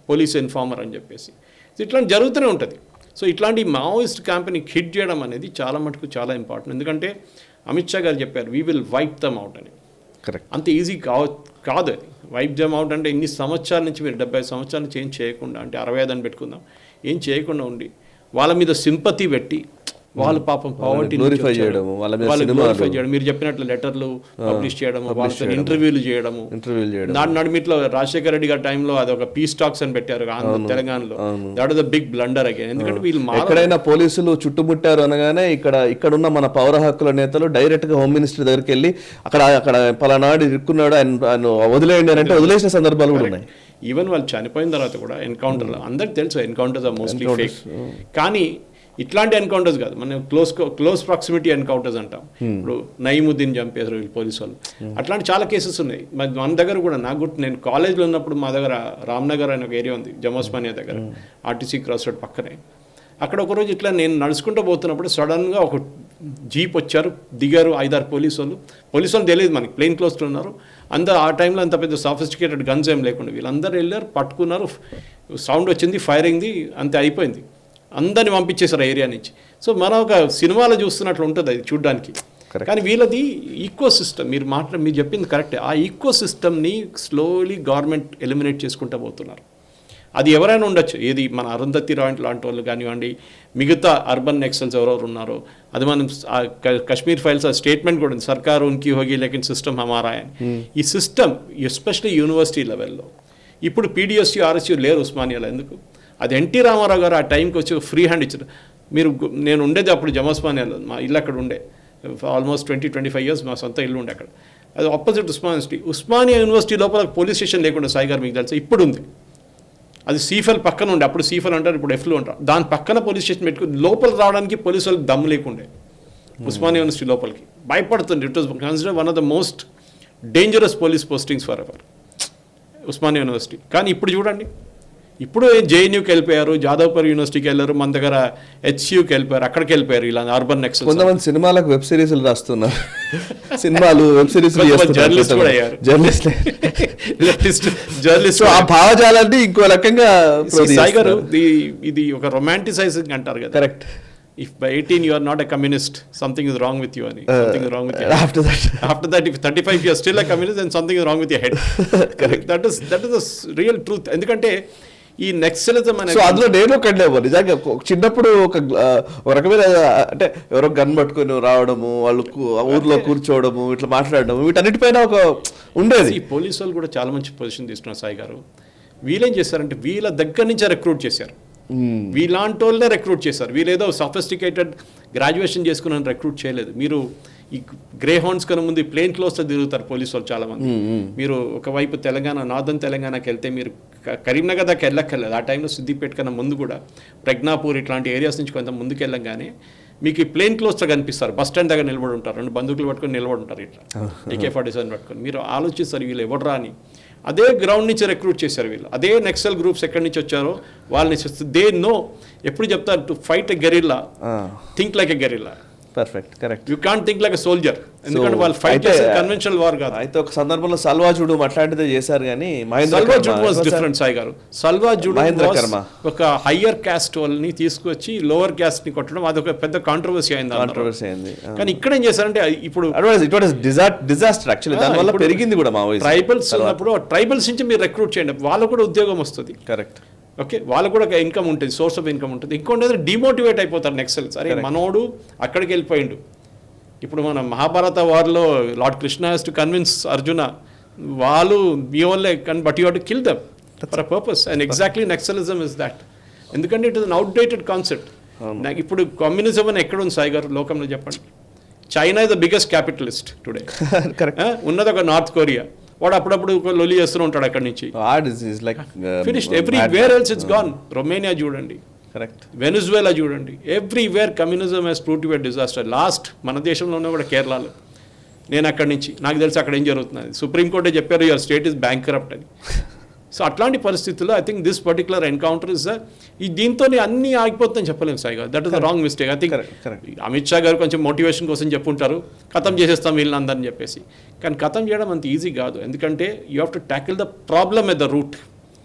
పోలీస్ ఇన్ఫార్మర్ అని చెప్పేసి. సో ఇట్లాంటి జరుగుతూనే ఉంటుంది. సో ఇట్లాంటి మావోయిస్ట్ క్యాంపెయిన్ హిట్ చేయడం అనేది చాలా మటుకు చాలా ఇంపార్టెంట్. ఎందుకంటే అమిత్ షా గారు చెప్పారు, we will wipe them out అని. కరెక్ట్. అంత ఈజీ కాదు అది. వైప్ దమ్ అవుట్ అంటే ఇన్ని సంవత్సరాల నుంచి మీరు 70 సంవత్సరాల నుంచి ఏం చేయకుండా, అంటే 65 అని పెట్టుకుందాం, ఏం చేయకుండా ఉండి వాళ్ళ మీద సింపతి పెట్టి వాళ్ళు పాపం పావర్టీ గ్లోరిఫై చేయడం, మీరు చెప్పినట్లు లెటర్లు పబ్లిష్ చేయడం, వాళ్ళతో ఇంటర్వ్యూలు చేయడము. దాని నడిమిట్లో రాజశేఖర రెడ్డి గారి టైంలో అది ఒక పీస్ టాక్స్ అని పెట్టారు తెలంగాణలో. That is the big blunder again. ఎందుకంటే వీళ్ళు ఎక్కడైనా పోలీసులు చుట్టుముట్టారు అనగానే ఇక్కడ ఉన్న మన పౌర హక్కుల నేతలు డైరెక్ట్ గా హోమ్ మినిస్టర్ దగ్గరికి వెళ్ళి అక్కడ పలానాడు ఇరుక్కున్నాడు ఆయన వదిలేయండి అంటే వదిలేసిన సందర్భాలు కూడా ఉన్నాయి. ఈవెన్ వాళ్ళు చనిపోయిన తర్వాత కూడా ఎన్కౌంటర్లో అందరికి తెలుసు ఎన్కౌంటర్స్ ఆర్ మోస్ట్లీ ఫేక్. కానీ ఇట్లాంటి ఎన్కౌంటర్స్ కాదు, మనం క్లోజ్ ప్రాక్సిమిటీ ఎన్కౌంటర్స్ అంటాం. ఇప్పుడు నయీముద్దీన్ చంపేశారు వీళ్ళు పోలీసు వాళ్ళు. అట్లాంటి చాలా కేసెస్ ఉన్నాయి మన దగ్గర కూడా. నేను కాలేజ్లో ఉన్నప్పుడు మా దగ్గర రామ్నగర్ అనే ఒక ఏరియా ఉంది, జమోస్మానియా దగ్గర, ఆర్టీసీ క్రాస్ రోడ్ పక్కనే. అక్కడ ఒకరోజు ఇట్లా నేను నడుచుకుంటూ పోతున్నప్పుడు సడన్గా ఒక జీప్ వచ్చారు, దిగారు 5-6 పోలీసు వాళ్ళు తెలియదు మనకి, ప్లెయిన్ క్లోజ్లో ఉన్నారు. ఆ టైంలో అంత పెద్ద సాఫిస్టికేటెడ్ గన్స్ ఏం లేకుండా వీళ్ళందరూ వెళ్ళారు, పట్టుకున్నారు, సౌండ్ వచ్చింది, ఫైరింగ్ది, అంతే అయిపోయింది. అందరిని పంపించేశారు ఏరియా నుంచి. సో మనం ఒక సినిమాలో చూస్తున్నట్లు ఉంటుంది అది చూడ్డానికి. కానీ వీళ్ళది ఈకో సిస్టమ్, మీరు చెప్పింది కరెక్టే. ఆ ఈకో సిస్టమ్ని స్లోలీ గవర్నమెంట్ ఎలిమినేట్ చేసుకుంటూ పోతున్నారు. అది ఎవరైనా ఉండొచ్చు, ఏది మన అరుంధతి రాయ్ లాంటి వాళ్ళు కానివ్వండి, మిగతా అర్బన్ నక్సల్స్ ఎవరెవరు ఉన్నారో. అది మనం కశ్మీర్ ఫైల్స్ ఆ స్టేట్మెంట్ కూడా ఉంది, సర్కారు ఉన్కి హోగి లేకిన్ సిస్టమ్ హమారా అని. ఈ సిస్టమ్ ఎస్పెషలీ యూనివర్సిటీ లెవెల్లో ఇప్పుడు పీడిఎస్యూ ఆర్ఎస్యూ లేరు ఉస్మానియాలో. ఎందుకు? అది ఎన్టీ రామారావు గారు ఆ టైంకి వచ్చి ఫ్రీ హ్యాండ్ ఇచ్చారు. నేను ఉండేది అప్పుడు జమోస్మానియాలో, మా ఇల్లు అక్కడ ఉండే, ఆల్మోస్ట్ 20-25 years మా సొంత ఇల్లు ఉండే అక్కడ. అది ఆపోజిట్ ఉస్మానియా యూనివర్సిటీ లోపల పోలీస్ స్టేషన్ లేకుండా సాయి గారు మీకు తెలుసా, ఇప్పుడు ఉంది. అది సీఫెల్ పక్కన ఉండే, అప్పుడు సీఫెల్ అంటారు, ఇప్పుడు ఎఫ్లు అంటారు. దాని పక్కన పోలీస్ స్టేషన్ పెట్టుకుని లోపల రావడానికి పోలీసు వాళ్ళకి దమ్ము లేకుండే ఉస్మానియా యూనివర్సిటీ లోపలికి భయపడుతుంది. It was consider one of the most dangerous police postings for ever Osmania university. కానీ ఇప్పుడు చూడండి, ఇప్పుడు జేఎన్యూకి వెళ్ళిపోయారు, జాదవ్పూర్ యూనివర్సిటీకి వెళ్ళారు, మన దగ్గర హెచ్యూకి వెళ్ళిపోయారు, అక్కడికి వెళ్ళిపోయారు. ఇలా అర్బన్ నెక్సల్ కొంతమంది సినిమాలకు వెబ్ సిరీస్లు రాస్తున్నారు, సినిమాలు వెబ్ సిరీస్ జర్నలిస్ట్ కూడా అయ్యారు, జర్నలిస్ట్. ఆ భావజాలాన్ని ఇంకో రకంగా సాయి గారు ఇది ఒక రొమాంటిసైజింగ్ అంటారు కదా. Correct. If by 18 you are not a communist, something is wrong with you. Something is wrong with your after that if 35 you are still a communist, then something is wrong with your head. Correct. That is the real truth. ఎందుకంటే ఈ నెక్సలిజం అనే, so అందులో నేను కండేమో నిజంగా చిన్నప్పుడు ఒక రకమైన అంటే ఎవరో గన్ పట్టుకొని రావడము, వాళ్ళు ఊర్లో కూర్చోవడము, ఇట్లా మాట్లాడడము, వీటన్నిటిపైన ఒక ఉండేది. ఈ పోలీసు వాళ్ళు కూడా చాలా మంచి పొజిషన్ తీసుకున్నారు సాయి గారు. వీళ్ళేం చేశారంటే వీళ్ళ దగ్గర నుంచే రిక్రూట్ చేశారు, వీళ్ళంటి వాళ్ళనే రిక్రూట్ చేశారు. వీళ్ళేదో సఫిస్టికేటెడ్ గ్రాడ్యుయేషన్ చేసుకుని రిక్రూట్ చేయలేదు. మీరు ఈ గ్రే హార్న్స్ కన్నా ముందు ప్లేన్ క్లోత్స్తో తిరుగుతారు పోలీసు వాళ్ళు చాలామంది. మీరు ఒకవైపు తెలంగాణ, నార్దర్న్ తెలంగాణకి వెళ్తే మీరు కరీంనగర్ దాకా వెళ్ళక్కర్లేదు. ఆ టైంలో సిద్దిపేట కన్నా ముందు కూడా ప్రజ్ఞాపూర్ ఇట్లాంటి ఏరియాస్ నుంచి కొంత ముందుకు వెళ్ళంగానే మీకు ఈ ప్లేన్ క్లోత్స్తో కనిపిస్తారు. బస్ స్టాండ్ దగ్గర నిలబడి ఉంటారు, 2 బందూకులు పట్టుకొని నిలబడి ఉంటారు, ఇట్లా AK-47 పట్టుకొని. మీరు ఆలోచిస్తారు వీళ్ళు ఎవడరా అని. అదే గ్రౌండ్ నుంచి రిక్రూట్ చేశారు వీళ్ళు. అదే నెక్సల్ గ్రూప్స్ ఎక్కడి నుంచి వచ్చారో వాళ్ళని దే నో. ఎప్పుడు చెప్తారు, to fight a guerrilla think like a guerrilla. Perfect, correct. You can't think like a soldier, ఎందుకంటే వాళ్ళు ఫైట్ చేసే కన్వెన్షనల్ వార్ కాదు. అయితే ఒక సందర్భంలో సల్వా జూడు అట్లాంటిదే చేశారు, కానీ సల్వా జూడ్ వాజ్ డిఫరెంట్ సాయి గారు. సల్వా జూడ్ ఒక హయ్యర్ క్యాస్ట్ వాళ్ళని తీసుకొచ్చి లోవర్ క్యాస్ట్ ని కొట్టడం, అదొక పెద్ద కాంట్రవర్సీ అయింది. కానీ ఇక్కడ ఏం చేశారంటే ఇప్పుడు డిజాస్టర్ యాక్చువల్లీ, దానివల్ల పెరిగింది కూడా మా ట్రైబల్స్ ఉన్నప్పుడు ట్రైబల్స్ నుంచి మీరు రిక్రూట్ చేయండి, వాళ్ళకు కూడా ఉద్యోగం వస్తుంది. కరెక్ట్. ఓకే, వాళ్ళకు కూడా ఇన్కమ్ ఉంటుంది, సోర్స్ ఆఫ్ ఇన్కమ్ ఉంటుంది. ఇంకోటి డిమోటివేట్ అయిపోతారు నెక్సల్స్. అరే మనోడు అక్కడికి వెళ్ళిపోయిండు. ఇప్పుడు మన మహాభారత వార్లో Lord Krishna has to convince Arjuna, వాళ్ళు మీ వాళ్ళే, but you have to kill them for a purpose. And exactly Naxalism is that. ఎందుకంటే it is an outdated concept. ఇప్పుడు కమ్యూనిజం అని ఎక్కడ ఉంది సాయి గారు లోకంలో చెప్పండి? China is the biggest capitalist today. ఉన్నది ఒక నార్త్ కొరియా, వాడు అప్పుడప్పుడు లొలి చేస్తూ ఉంటాడు అక్కడి నుంచి. Finished. Everywhere else it's gone. Romania చూడండి, కరెక్ట్. వెనుజువేలా చూడండి, everywhere communism has proved to be a disaster. Last మన దేశంలోనే కూడా కేరళలో, నేను అక్కడి నుంచి, నాకు తెలిసి అక్కడ ఏం జరుగుతుంది, సుప్రీంకోర్టే చెప్పారు యువర్ స్టేట్ ఇస్ బ్యాంక్రప్ట్ అని. సో అట్లాంటి పరిస్థితుల్లో I think this particular encounter is ఈ దీంతో అన్నీ ఆగిపోతుందని చెప్పలేము సాయి గారు. That is the wrong mistake. I think Amit Shah గారు కొంచెం మోటివేషన్ కోసం చెప్పుంటారు, ఖతం చేసేస్తాం వీళ్ళందరిని చెప్పేసి. కానీ ఖతం చేయడం అంత ఈజీ కాదు, ఎందుకంటే you have to tackle the problem at the route.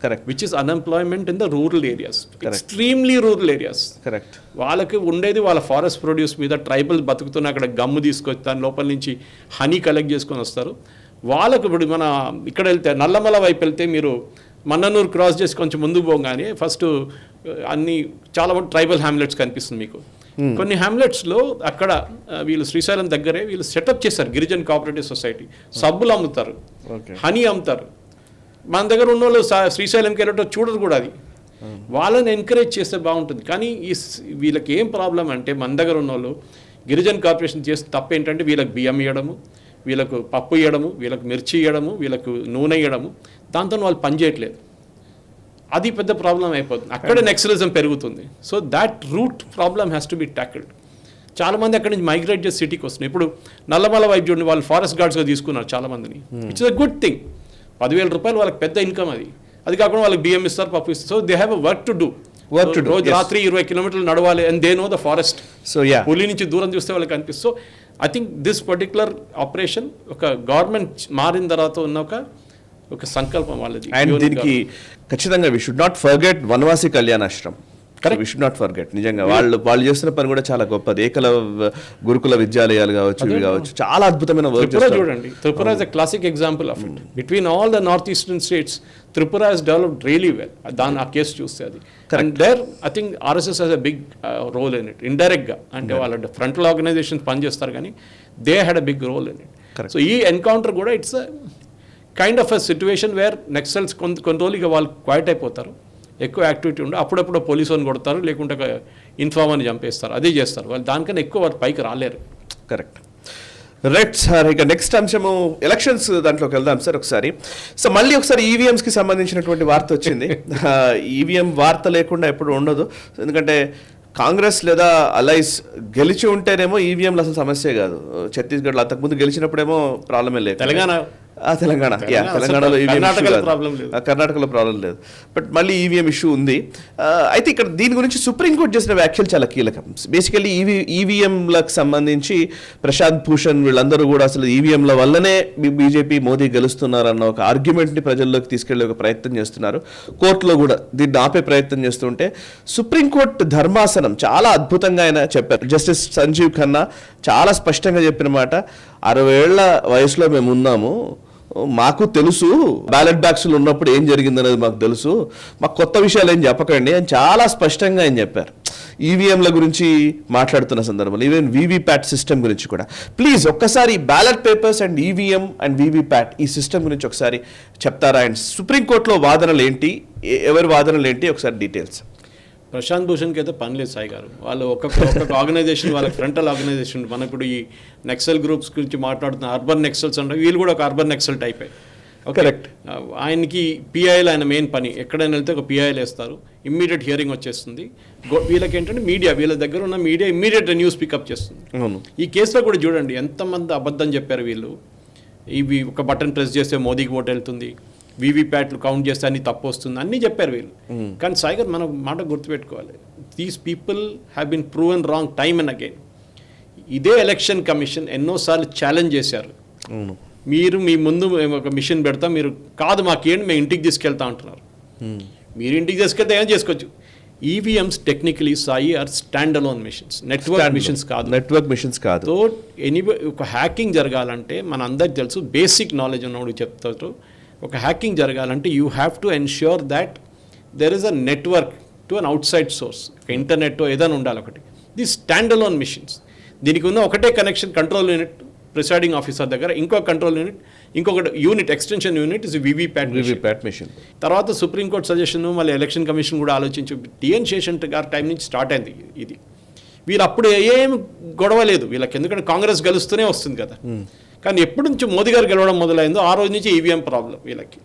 Correct. Which is unemployment in the rural areas, extremely rural areas. Correct. వాళ్ళకి ఉండేది వాళ్ళ ఫారెస్ట్ ప్రొడ్యూస్ మీద, ట్రైబల్ బతుకుతున్న అక్కడ గమ్ము తీసుకొచ్చి దాని లోపల నుంచి హనీ కలెక్ట్ చేసుకొని వస్తారు. వాళ్ళకు ఇప్పుడు మన ఇక్కడ వెళ్తే నల్లమల వైపు వెళ్తే మీరు మన్ననూరు క్రాస్ చేసి కొంచెం ముందుకు పోగానే ఫస్ట్ అన్ని చాలా ట్రైబల్ హ్యామ్లెట్స్ కనిపిస్తుంది మీకు. కొన్ని హ్యామ్లెట్స్లో అక్కడ వీళ్ళు శ్రీశైలం దగ్గరే వీళ్ళు సెటప్ చేశారు గిరిజన్ కోఆపరేటివ్ సొసైటీ. సబ్బులు అమ్ముతారు, హనీ అమ్ముతారు. మన దగ్గర ఉన్న వాళ్ళు శ్రీశైలంకి వెళ్ళటం చూడరు కూడా. అది వాళ్ళని ఎంకరేజ్ చేస్తే బాగుంటుంది. కానీ వీళ్ళకి ఏం ప్రాబ్లం అంటే మన దగ్గర ఉన్న వాళ్ళు గిరిజన్ కార్పొరేషన్ చేస్తే తప్పు ఏంటంటే వీళ్ళకి బియ్యం ఇవ్వడము, వీళ్ళకు పప్పు ఇవ్వడము, వీళ్ళకు మిర్చి ఇవ్వడము, వీళ్ళకు నూనె ఇవ్వడము, దాంతో వాళ్ళు పని చేయట్లేదు. అది పెద్ద ప్రాబ్లం అయిపోతుంది. అక్కడే నెక్సలిజం పెరుగుతుంది. So that root problem has to be tackled. చాలామంది అక్కడి నుంచి మైగ్రేట్ చేసి సిటీకి వస్తున్నాయి. ఇప్పుడు నల్లమల వైపు చూడండి, వాళ్ళు ఫారెస్ట్ గార్డ్స్గా తీసుకున్నారు చాలామందిని. It's a good thing. 10,000 రూపాయలు వాళ్ళకి పెద్ద ఇన్కమ్ అది. అది కాకుండా వాళ్ళకి బియ్యం ఇస్తారు, పప్పు ఇస్తారు. So they have a work to do. రోజు రాత్రి 20 కిలోమీటర్లు నడవాలి. And they know the forest. So పులి నుంచి దూరం చూస్తే వాళ్ళకి అనిపిస్తుంది. So I think this particular operation ఒక గవర్నమెంట్ మారిన తర్వాత ఉన్న ఒక సంకల్పం వాళ్ళది. అండ్ దీనికి ఖచ్చితంగా we should not forget Vanavasi Kalyanashram. We should not forget. నిజంగా వాళ్ళు చేస్తున్న పని కూడా చాలా గొప్పది. గురుకుల విద్యాలయాలు కావచ్చు, ఇవి కావచ్చు, చాలా అద్భుతమైన వర్క్ చేస్తారు. చూడండి, Tripura is a classic example of it. Between all the north eastern states Tripura has developed really well. దాని ఆ కేసు చూస్తే అది. And there I think RSS has a big role in it. ఇండైరెక్ట్గా అంటే వాళ్ళ ఫ్రంటల్ ఆర్గనైజేషన్ పనిచేస్తారు, కానీ they had a big role in it. So ఈ ఎన్కౌంటర్ కూడా it's kind of a situation where Naxals కొన్ని రోజులుగా వాళ్ళు క్వైట్ అయిపోతారు, ఎక్కువ యాక్టివిటీ ఉండే, అప్పుడప్పుడు పోలీసు అని కొడతారు, లేకుంటే ఇన్ఫార్మ్ అని చంపేస్తారు, అదే చేస్తారు వాళ్ళు. దానికన్నా ఎక్కువ వారు పైకి రాలేరు. కరెక్ట్. రైట్ సార్, ఇక నెక్స్ట్ అంశము ఎలక్షన్స్ దాంట్లోకి వెళ్దాం సార్ ఒకసారి. సో మళ్ళీ ఒకసారి ఈవీఎంస్కి సంబంధించినటువంటి వార్త వచ్చింది. ఈవీఎం వార్త లేకుండా ఎప్పుడు ఉండదు, ఎందుకంటే కాంగ్రెస్ లేదా అలైస్ గెలిచి ఉంటేనేమో ఈవీఎంలు అసలు సమస్యే కాదు. ఛత్తీస్గఢ్లో అంతకుముందు గెలిచినప్పుడేమో ప్రాబ్లమే లేదు. తెలంగాణలో కర్ణాటకలో ప్రాబ్లం లేదు, బట్ మళ్ళీ ఈవీఎం ఇష్యూ ఉంది. అయితే ఇక్కడ దీని గురించి సుప్రీంకోర్టు చేసిన వ్యాఖ్యలు చాలా కీలకం. బేసికల్లీ ఈవీఎంలకు సంబంధించి ప్రశాంత్ భూషణ్ వీళ్ళందరూ కూడా అసలు ఈవీఎంల వల్లనే బీజేపీ మోదీ గెలుస్తున్నారన్న ఒక ఆర్గ్యుమెంట్ని ప్రజల్లోకి తీసుకెళ్లే ఒక ప్రయత్నం చేస్తున్నారు. కోర్టులో కూడా దీన్ని ఆపే ప్రయత్నం చేస్తుంటే సుప్రీంకోర్టు ధర్మాసనం చాలా అద్భుతంగా ఆయన చెప్పారు. జస్టిస్ సంజీవ్ ఖన్నా చాలా స్పష్టంగా చెప్పిన మాట, 60 ఏళ్ల వయసులో మేము ఉన్నాము, మాకు తెలుసు బ్యాలెట్ బాక్సులు ఉన్నప్పుడు ఏం జరిగిందనేది మాకు తెలుసు, మాకు కొత్త విషయాలు ఏం చెప్పకండి అని చాలా స్పష్టంగా ఆయన చెప్పారు. ఈవీఎంల గురించి మాట్లాడుతున్న సందర్భంలో ఈవెన్ వీవీప్యాట్ సిస్టమ్ గురించి కూడా ప్లీజ్ ఒక్కసారి ballot papers and EVM and VVPAT ఈ సిస్టమ్ గురించి ఒకసారి చెప్తారా? అండ్ సుప్రీంకోర్టులో వాదనలు ఏంటి, ఎవరి వాదనలు ఏంటి, ఒకసారి డీటెయిల్స్. ప్రశాంత్ భూషణ్కి అయితే పని లేదు సాయి గారు. వాళ్ళు ఒక్కొక్క ఆర్గనైజేషన్, వాళ్ళకి ఫ్రంటల్ ఆర్గనైజేషన్. మనం ఇప్పుడు ఈ నక్సల్ గ్రూప్స్ గురించి మాట్లాడుతున్న అర్బన్ నక్సల్స్ అంటే వీళ్ళు కూడా ఒక అర్బన్ నక్సల్ టైపే. కరెక్ట్. ఆయనకి పిఐఎల్ ఆయన మెయిన్ పని. ఎక్కడైనా వెళ్తే ఒక పిఐఎల్ వేస్తారు, ఇమ్మీడియట్ హియరింగ్ వచ్చేస్తుంది. వీళ్ళకి ఏంటంటే మీడియా, వీళ్ళ దగ్గర ఉన్న మీడియా ఇమ్మీడియట్ న్యూస్ పికప్ చేస్తుంది. ఈ కేసులో కూడా చూడండి ఎంతమంది అబద్ధం చెప్పారు వీళ్ళు. ఇవి ఒక బటన్ ప్రెస్ చేస్తే మోదీకి ఓటు వెళ్తుంది, వీవీప్యాట్లు కౌంట్ చేస్తే అన్ని తప్పు వస్తుంది, అన్నీ చెప్పారు వీళ్ళు. కానీ సాయిగర్ మనం మాట గుర్తుపెట్టుకోవాలి, these people have been proven wrong time and again. ఇదే ఎలక్షన్ కమిషన్ ఎన్నోసార్లు ఛాలెంజ్ చేశారు. మీరు మీ ముందు మేము ఒక మిషన్ పెడతాం, మీరు కాదు మాకేంటి మేము ఇంటికి తీసుకెళ్తా అంటున్నారు. మీరు ఇంటికి తీసుకెళ్తే ఏం చేసుకోవచ్చు. EVMs technically Sai are stand alone machines, network machines కాదు. సో ఒక హ్యాకింగ్ జరగాలంటే మన అందరికి తెలుసు, బేసిక్ నాలెడ్జ్ ఉన్నవాడు చెప్తారు, ఒక హ్యాకింగ్ జరగాలంటే you have to ensure that there is a network to an out side source. Internet ఏదైనా ఉండాలి ఒకటి. ది స్టాండ్ అలోన్ మిషన్స్, దీనికి ఉన్న ఒకటే connection, control unit presiding officer దగ్గర, ఇంకో కంట్రోల్ యూనిట్, ఇంకొకటి unit, extension unit is VVPAT machine. తర్వాత సుప్రీంకోర్టు సజెషన్, మళ్ళీ ఎలక్షన్ కమిషన్ కూడా ఆలోచించి టిఎన్ శేషన్ గారి టైం నుంచి స్టార్ట్ అయింది ఇది. వీళ్ళు అప్పుడు ఏం గొడవ లేదు వీళ్ళకి, ఎందుకంటే కాంగ్రెస్ గెలుస్తూనే వస్తుంది కదా. కానీ ఎప్పటి నుంచి మోదీ గారు గెలవడం మొదలైందో ఆ రోజు నుంచి ఈవీఎం ప్రాబ్లం వీళ్ళకి.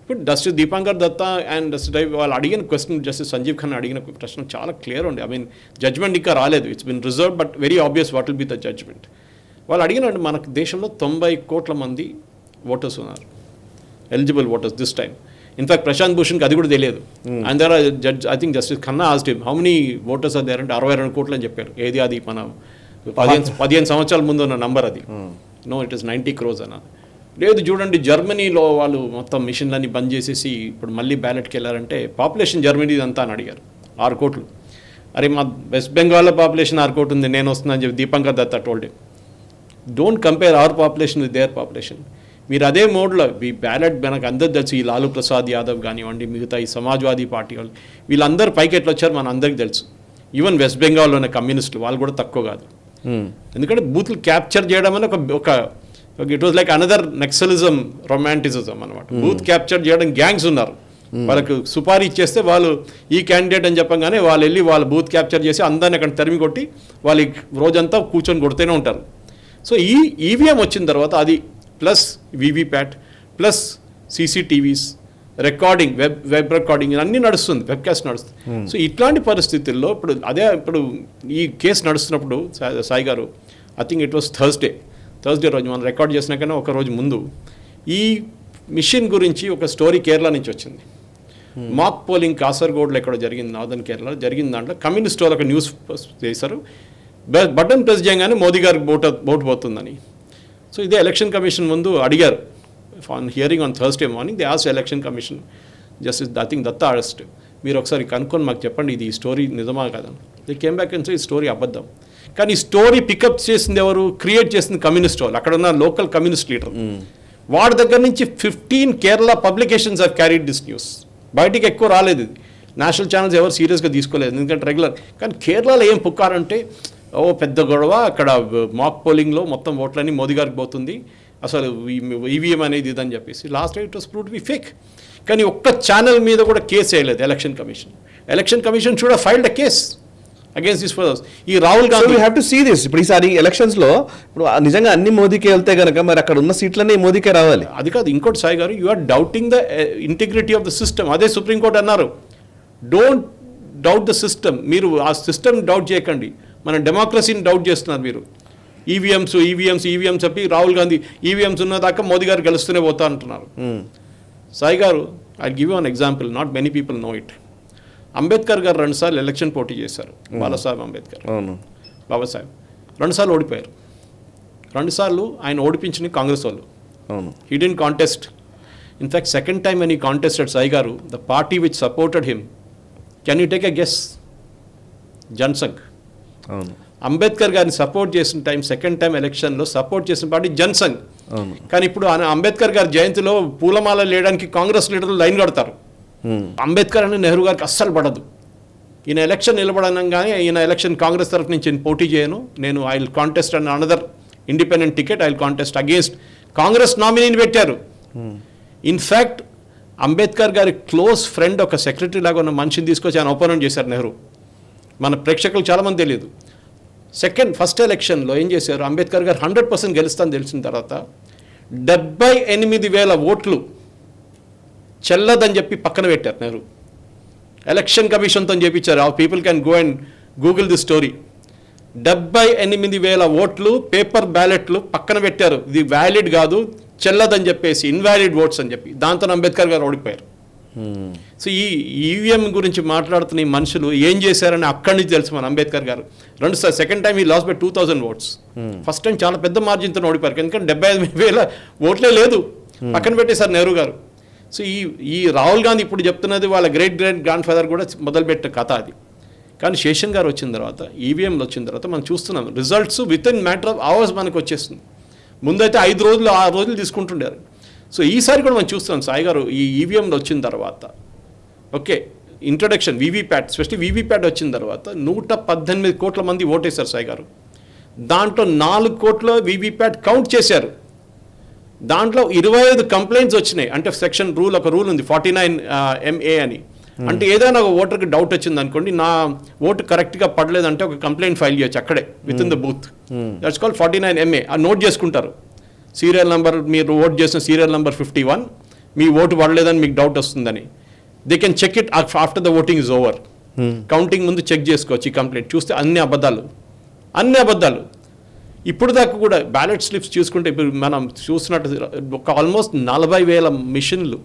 ఇప్పుడు justice Dipankar Datta and justice వాళ్ళు అడిగిన క్వశ్చన్, జస్టిస్ సంజీవ్ ఖన్నా అడిగిన ప్రశ్న చాలా క్లియర్ ఉంది. ఐ మీన్ జడ్జ్మెంట్ ఇంకా రాలేదు, it's been reserve, but very obvious what will be the judgement. వాళ్ళు అడిగినట్టు మనకు దేశంలో 90 కోట్ల మంది ఓటర్స్ ఉన్నారు, eligible voters this time. In fact Prashant భూషణ్కి అది కూడా తెలియదు. And the judge I think justice Khanna asked him how many voters are there అంటే 62 కోట్లు అని చెప్పారు. ఏది అది మన 15 సంవత్సరాల ముందు ఉన్న నంబర్ అది. నో, ఇట్ ఈస్ 90 crores అన్నారు. లేదు చూడండి, జర్మనీలో వాళ్ళు మొత్తం మిషన్లన్నీ బంద్ చేసేసి ఇప్పుడు మళ్ళీ బ్యాలెట్కి వెళ్ళారంటే పాపులేషన్ జర్మనీ అంతా అని అడిగారు, 6 కోట్లు. అరే మా వెస్ట్ బెంగాల్లో పాపులేషన్ 6 కోట్లు ఉంది, నేను వస్తున్నాను చెప్పి Dipankar Datta told him. Don't compare our population with their population. మీరు అదే మోడ్లో ఈ బ్యాలెట్ మనకు అందరు తెలుసు, ఈ లాలూ ప్రసాద్ యాదవ్ కానివ్వండి, మిగతా ఈ సమాజ్వాదీ పార్టీ వాళ్ళు, వీళ్ళందరూ పైకి ఎట్లా వచ్చారు మన అందరికీ తెలుసు. ఈవెన్ వెస్ట్ బెంగాల్లో ఉన్న కమ్యూనిస్టులు వాళ్ళు కూడా తక్కువ కాదు. ఎందుకంటే బూత్లు క్యాప్చర్ చేయడం అని ఒక it was like another naxalism, romanticism అనమాట. బూత్ క్యాప్చర్ చేయడం గ్యాంగ్స్ ఉన్నారు, వాళ్ళకు సుపారీ ఇచ్చేస్తే వాళ్ళు ఈ క్యాండిడేట్ అని చెప్పగానే వాళ్ళు వెళ్ళి వాళ్ళ బూత్ క్యాప్చర్ చేసి అందరిని అక్కడ తరిమి కొట్టి వాళ్ళు రోజంతా కూర్చొని కొడుతూనే ఉంటారు. సో ఈ ఈవీఎం వచ్చిన తర్వాత అది plus VVPAT plus CCTVs recording, web recording అన్నీ నడుస్తుంది, వెబ్కాస్ట్ నడుస్తుంది. సో ఇట్లాంటి పరిస్థితుల్లో ఇప్పుడు ఈ కేసు నడుస్తున్నప్పుడు సాయి గారు, I think it was Thursday రోజు మనం రికార్డ్ చేసినాకనే ఒక రోజు ముందు ఈ మిషన్ గురించి ఒక స్టోరీ కేరళ నుంచి వచ్చింది. మాక్ పోలింగ్ కాసర్గోడ్లో ఎక్కడ జరిగింది, నార్దర్న్ కేరళ జరిగిన దాంట్లో కమ్యూనిస్ట్ వాళ్ళు ఒక న్యూస్ చేశారు, బటన్ ప్రెస్ చేయగానే మోదీ గారికి ఓటు పోతుందని. సో ఇదే ఎలక్షన్ కమిషన్ ముందు అడిగారు on hearing on Thursday morning. They asked election commission justice I think Datta arrest, మీరు ఒకసారి కనుక్కొని మాకు చెప్పండి ఇది ఈ స్టోరీ నిజమా కాదని. They came back and say ఈ స్టోరీ అబద్ధం. కానీ ఈ స్టోరీ పికప్ చేసింది ఎవరు, క్రియేట్ చేసింది కమ్యూనిస్ట్ వాళ్ళు, అక్కడ ఉన్న లోకల్ కమ్యూనిస్ట్ లీడర్. వాడి దగ్గర నుంచి 15 Kerala publications have carried this news. బయటికి ఎక్కువ రాలేదు ఇది, నేషనల్ ఛానల్స్ ఎవరు సీరియస్గా తీసుకోలేదు, ఎందుకంటే రెగ్యులర్. కానీ కేరళలో ఏం పుక్కారంటే ఓ పెద్ద గొడవ, అక్కడ మాక్ పోలింగ్లో మొత్తం ఓట్లన్నీ మోదీ గారికి పోతుంది, అసలు ఈవీఎం అనేది ఇదని చెప్పేసి. Last it was proved to be fake. కానీ ఒక్క ఛానల్ మీద కూడా కేసు వేయలేదు election commission. Election commission should have filed a case against this force. ఈ Rahul so Gandhi we have to see this. ఇప్పుడు ఈసారి ఎలక్షన్స్ లో ఇప్పుడు నిజంగా అన్ని మోదీకే వెళ్తే గనక మరి అక్కడ ఉన్న సీట్లన్నీ మోదీకే రావాలి. అది కాదు, ఇంకోటి సాయి గారు, you are doubting the integrity of the system. అదే సుప్రీంకోర్టు అన్నారు, డోంట్ డౌట్ ద సిస్టమ్. మీరు ఆ సిస్టమ్ డౌట్ చేయకండి, మన డెమోక్రసీని డౌట్ చేస్తున్నారు మీరు. ఈవీఎంస్ చెప్పి రాహుల్ గాంధీ ఈవీఎంస్ ఉన్నదాకా మోదీ గారు గెలుస్తూనే పోతా అంటున్నారు. సాయి గారు, I give you an example, not many people know it. Ambedkar గారు 2 సార్లు ఎలక్షన్ పోటీ చేశారు. బాబాసాహెబ్ అంబేద్కర్, బాబాసాహెబ్ 2 సార్లు ఓడిపోయారు. 2 సార్లు ఆయన ఓడిపించిన కాంగ్రెస్ వాళ్ళు. He didn't contest. In fact second time when he contested Sai garu, the party which supported him, can you take a guess? Jansangh. Ambedkar గారిని సపోర్ట్ చేసిన టైం, సెకండ్ టైం ఎలక్షన్లో సపోర్ట్ చేసిన పార్టీ జనసంఘ్. కానీ ఇప్పుడు అంబేద్కర్ గారి జయంతిలో పూలమాల లేయడానికి కాంగ్రెస్ లీడర్లు లైన్ కడతారు. అంబేద్కర్ అని నెహ్రూ గారికి అస్సలు పడదు. ఈయన ఎలక్షన్ నిలబడనంగానే, ఈయన ఎలక్షన్ కాంగ్రెస్ తరఫు నుంచి నేను పోటీ చేయను, నేను I will contest and another independent ticket, I will contest against Congress నామినీని పెట్టారు. ఇన్ఫ్యాక్ట్ అంబేద్కర్ గారి క్లోజ్ ఫ్రెండ్, ఒక సెక్రటరీ లాగా ఉన్న మనిషిని తీసుకొచ్చి ఆయన ఒపోనెంట్ చేశారు నెహ్రూ. మన ప్రేక్షకులు చాలామంది తెలియదు. ఫస్ట్ ఎలక్షన్లో ఏం చేశారు, అంబేద్కర్ గారు 100% గెలుస్తాను తెలిసిన తర్వాత 78,000 ఓట్లు చెల్లదని చెప్పి పక్కన పెట్టారు నెహ్రూ. ఎలక్షన్ కమిషన్తో చేపించారు. ఆ people can go and Google the story. 78,000 ఓట్లు పేపర్ బ్యాలెట్లు పక్కన పెట్టారు. ఇది వ్యాలిడ్ కాదు, చెల్లదని చెప్పేసి, ఇన్వాలిడ్ ఓట్స్ అని చెప్పి. దాంతో అంబేద్కర్ గారు ఓడిపోయారు. సో ఈ ఈవీఎం గురించి మాట్లాడుతున్న ఈ మనుషులు ఏం చేశారని అక్కడి నుంచి తెలుసు మన అంబేద్కర్ గారు. సెకండ్ టైం ఈ lost by 2,000 votes. First time చాలా పెద్ద మార్జిన్తో ఓడిపోయారు, ఎందుకంటే 75,000 ఓట్లే లేదు, పక్కన పెట్టేశారు నెహ్రూ గారు. సో ఈ రాహుల్ గాంధీ ఇప్పుడు చెప్తున్నది వాళ్ళ గ్రేట్ గ్రాండ్ ఫాదర్ కూడా మొదలుపెట్టే కథ అది. కానీ శేషన్ గారు వచ్చిన తర్వాత, ఈవీఎంలు వచ్చిన తర్వాత మనం చూస్తున్నాం results with in matter of hours మనకు వచ్చేస్తుంది. ముందైతే 5 రోజులు 6 రోజులు తీసుకుంటుండారు. సో ఈసారి కూడా మనం చూస్తున్నాం సాయి గారు, ఈ ఈవీఎంలు వచ్చిన తర్వాత, okay, introduction VVPAT, specially VVPAT వచ్చిన తర్వాత 118 కోట్ల మంది ఓటేశారు సాయి గారు. దాంట్లో 4 కోట్ల వీవీప్యాట్ కౌంట్ చేశారు. దాంట్లో 25 కంప్లైంట్స్ వచ్చినాయి. అంటే సెక్షన్ ఒక రూల్ ఉంది 49MA అని. అంటే ఏదైనా ఒక ఓటర్కి డౌట్ వచ్చింది అనుకోండి, నా ఓటు కరెక్ట్గా పడలేదంటే ఒక కంప్లైంట్ ఫైల్ చేయొచ్చు అక్కడే within the booth. That's called 49MA. అది నోట్ చేసుకుంటారు. సీరియల్ నెంబర్, మీరు ఓట్ చేసిన సీరియల్ నెంబర్ 51, మీ ఓటు పడలేదని మీకు డౌట్ వస్తుందని. They can check it after the voting is over. Counting ముందు చెక్ చేసుకోవచ్చు ఈ కంప్లైంట్. చూస్తే అన్ని అబద్ధాలు. ఇప్పుడు దాకా కూడా బ్యాలెట్ స్లిప్స్ చూసుకుంటే, ఇప్పుడు మనం చూసినట్టు ఒక ఆల్మోస్ట్ 40,000 మిషన్లు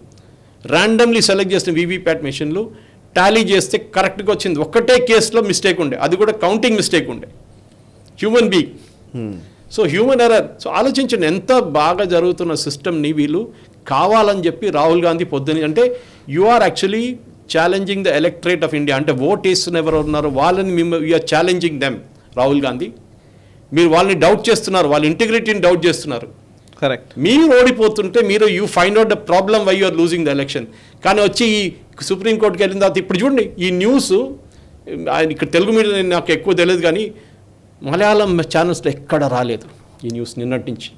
ర్యాండమ్లీ సెలెక్ట్ చేసిన వీవీప్యాట్ మిషన్లు టాలీ చేస్తే కరెక్ట్గా వచ్చింది. ఒక్కటే కేసులో మిస్టేక్ ఉండే, అది కూడా కౌంటింగ్ మిస్టేక్ ఉండే, human being. So human error. So ఆలోచించండి, ఎంత బాగా జరుగుతున్న సిస్టమ్ని వీళ్ళు కావాలని చెప్పి రాహుల్ గాంధీ పొద్దున, అంటే you are actually challenging the electorate of India. అంటే ఓట్ వేస్తున్న ఎవరు ఉన్నారో వాళ్ళని you're challenging them. Rahul Gandhi, మీరు వాళ్ళని డౌట్ చేస్తున్నారు, వాళ్ళ ఇంటిగ్రిటీని డౌట్ చేస్తున్నారు. కరెక్ట్. మీరు ఓడిపోతుంటే you find out the problem why you're losing the election. కానీ వచ్చి ఈ సుప్రీంకోర్టుకి వెళ్ళిన తర్వాత ఇప్పుడు చూడండి ఈ న్యూస్, ఇక్కడ తెలుగు మీడియా నాకు ఎక్కువ తెలియదు కానీ మలయాళం ఛానల్స్లో ఎక్కడ రాలేదు ఈ న్యూస్ నిన్నటి నుంచి.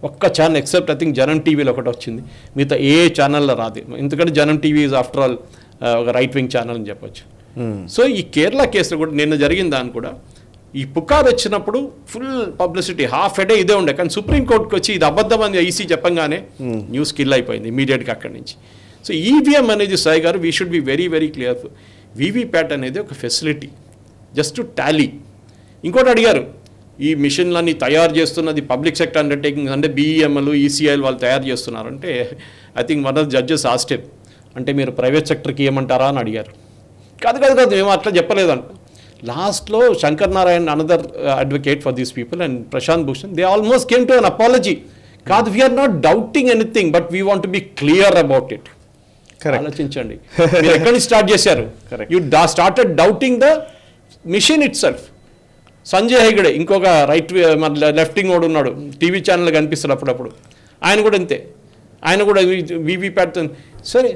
ఒక్క ఛానల్ ఎక్సెప్ట్ ఐ థింక్ జనం టీవీలో ఒకటి వచ్చింది, మిగతా ఏ ఛానల్లో రాదు. ఎందుకంటే జనం టీవీ ఈజ్ ఆఫ్టర్ ఆల్ ఒక రైట్ వింగ్ ఛానల్ అని చెప్పొచ్చు. సో ఈ కేరళ కేసులో కూడా నిన్న జరిగిన దాన్ని కూడా ఈ పుకార్ వచ్చినప్పుడు full publicity, half a day ఇదే ఉండే. కానీ సుప్రీంకోర్టుకి వచ్చి ఇది అబద్ధం అని ఈసీ చెప్పంగానే న్యూస్ కిల్ అయిపోయింది ఇమీడియట్గా అక్కడి నుంచి. సో ఈవీఎం అనేది సాయి గారు, we should be very very clear. VVPAT అనేది ఒక ఫెసిలిటీ జస్ట్ టు టాలీ. ఇంకోటి అడిగారు, ఈ మిషన్లన్నీ తయారు చేస్తున్నది పబ్లిక్ సెక్టర్ అండర్టేకింగ్ అంటే బీఈఎంఎల్, ఈసీఐలు వాళ్ళు తయారు చేస్తున్నారంటే I think one of the judges asked him, అంటే మీరు ప్రైవేట్ సెక్టర్కి ఏమంటారా అని అడిగారు. కాదు మేము అట్లా చెప్పలేదంట. లాస్ట్లో Shankar Narayan another advocate for these people and Prashant Bhushan, they almost came to an apology. కాదు, we're not doubting anything but we want be clear about it. ఆలోచించండి, మీరు ఎక్కడి నుంచి స్టార్ట్ చేశారు? You started doubting the machine itself. Sanjay Hegde ఇంకొక left wing వాడు ఉన్నాడు, TV channel కనిపిస్తాడు అప్పుడప్పుడు, ఆయన కూడా అంతే. ఆయన కూడా వీవీప్యాట్ సరే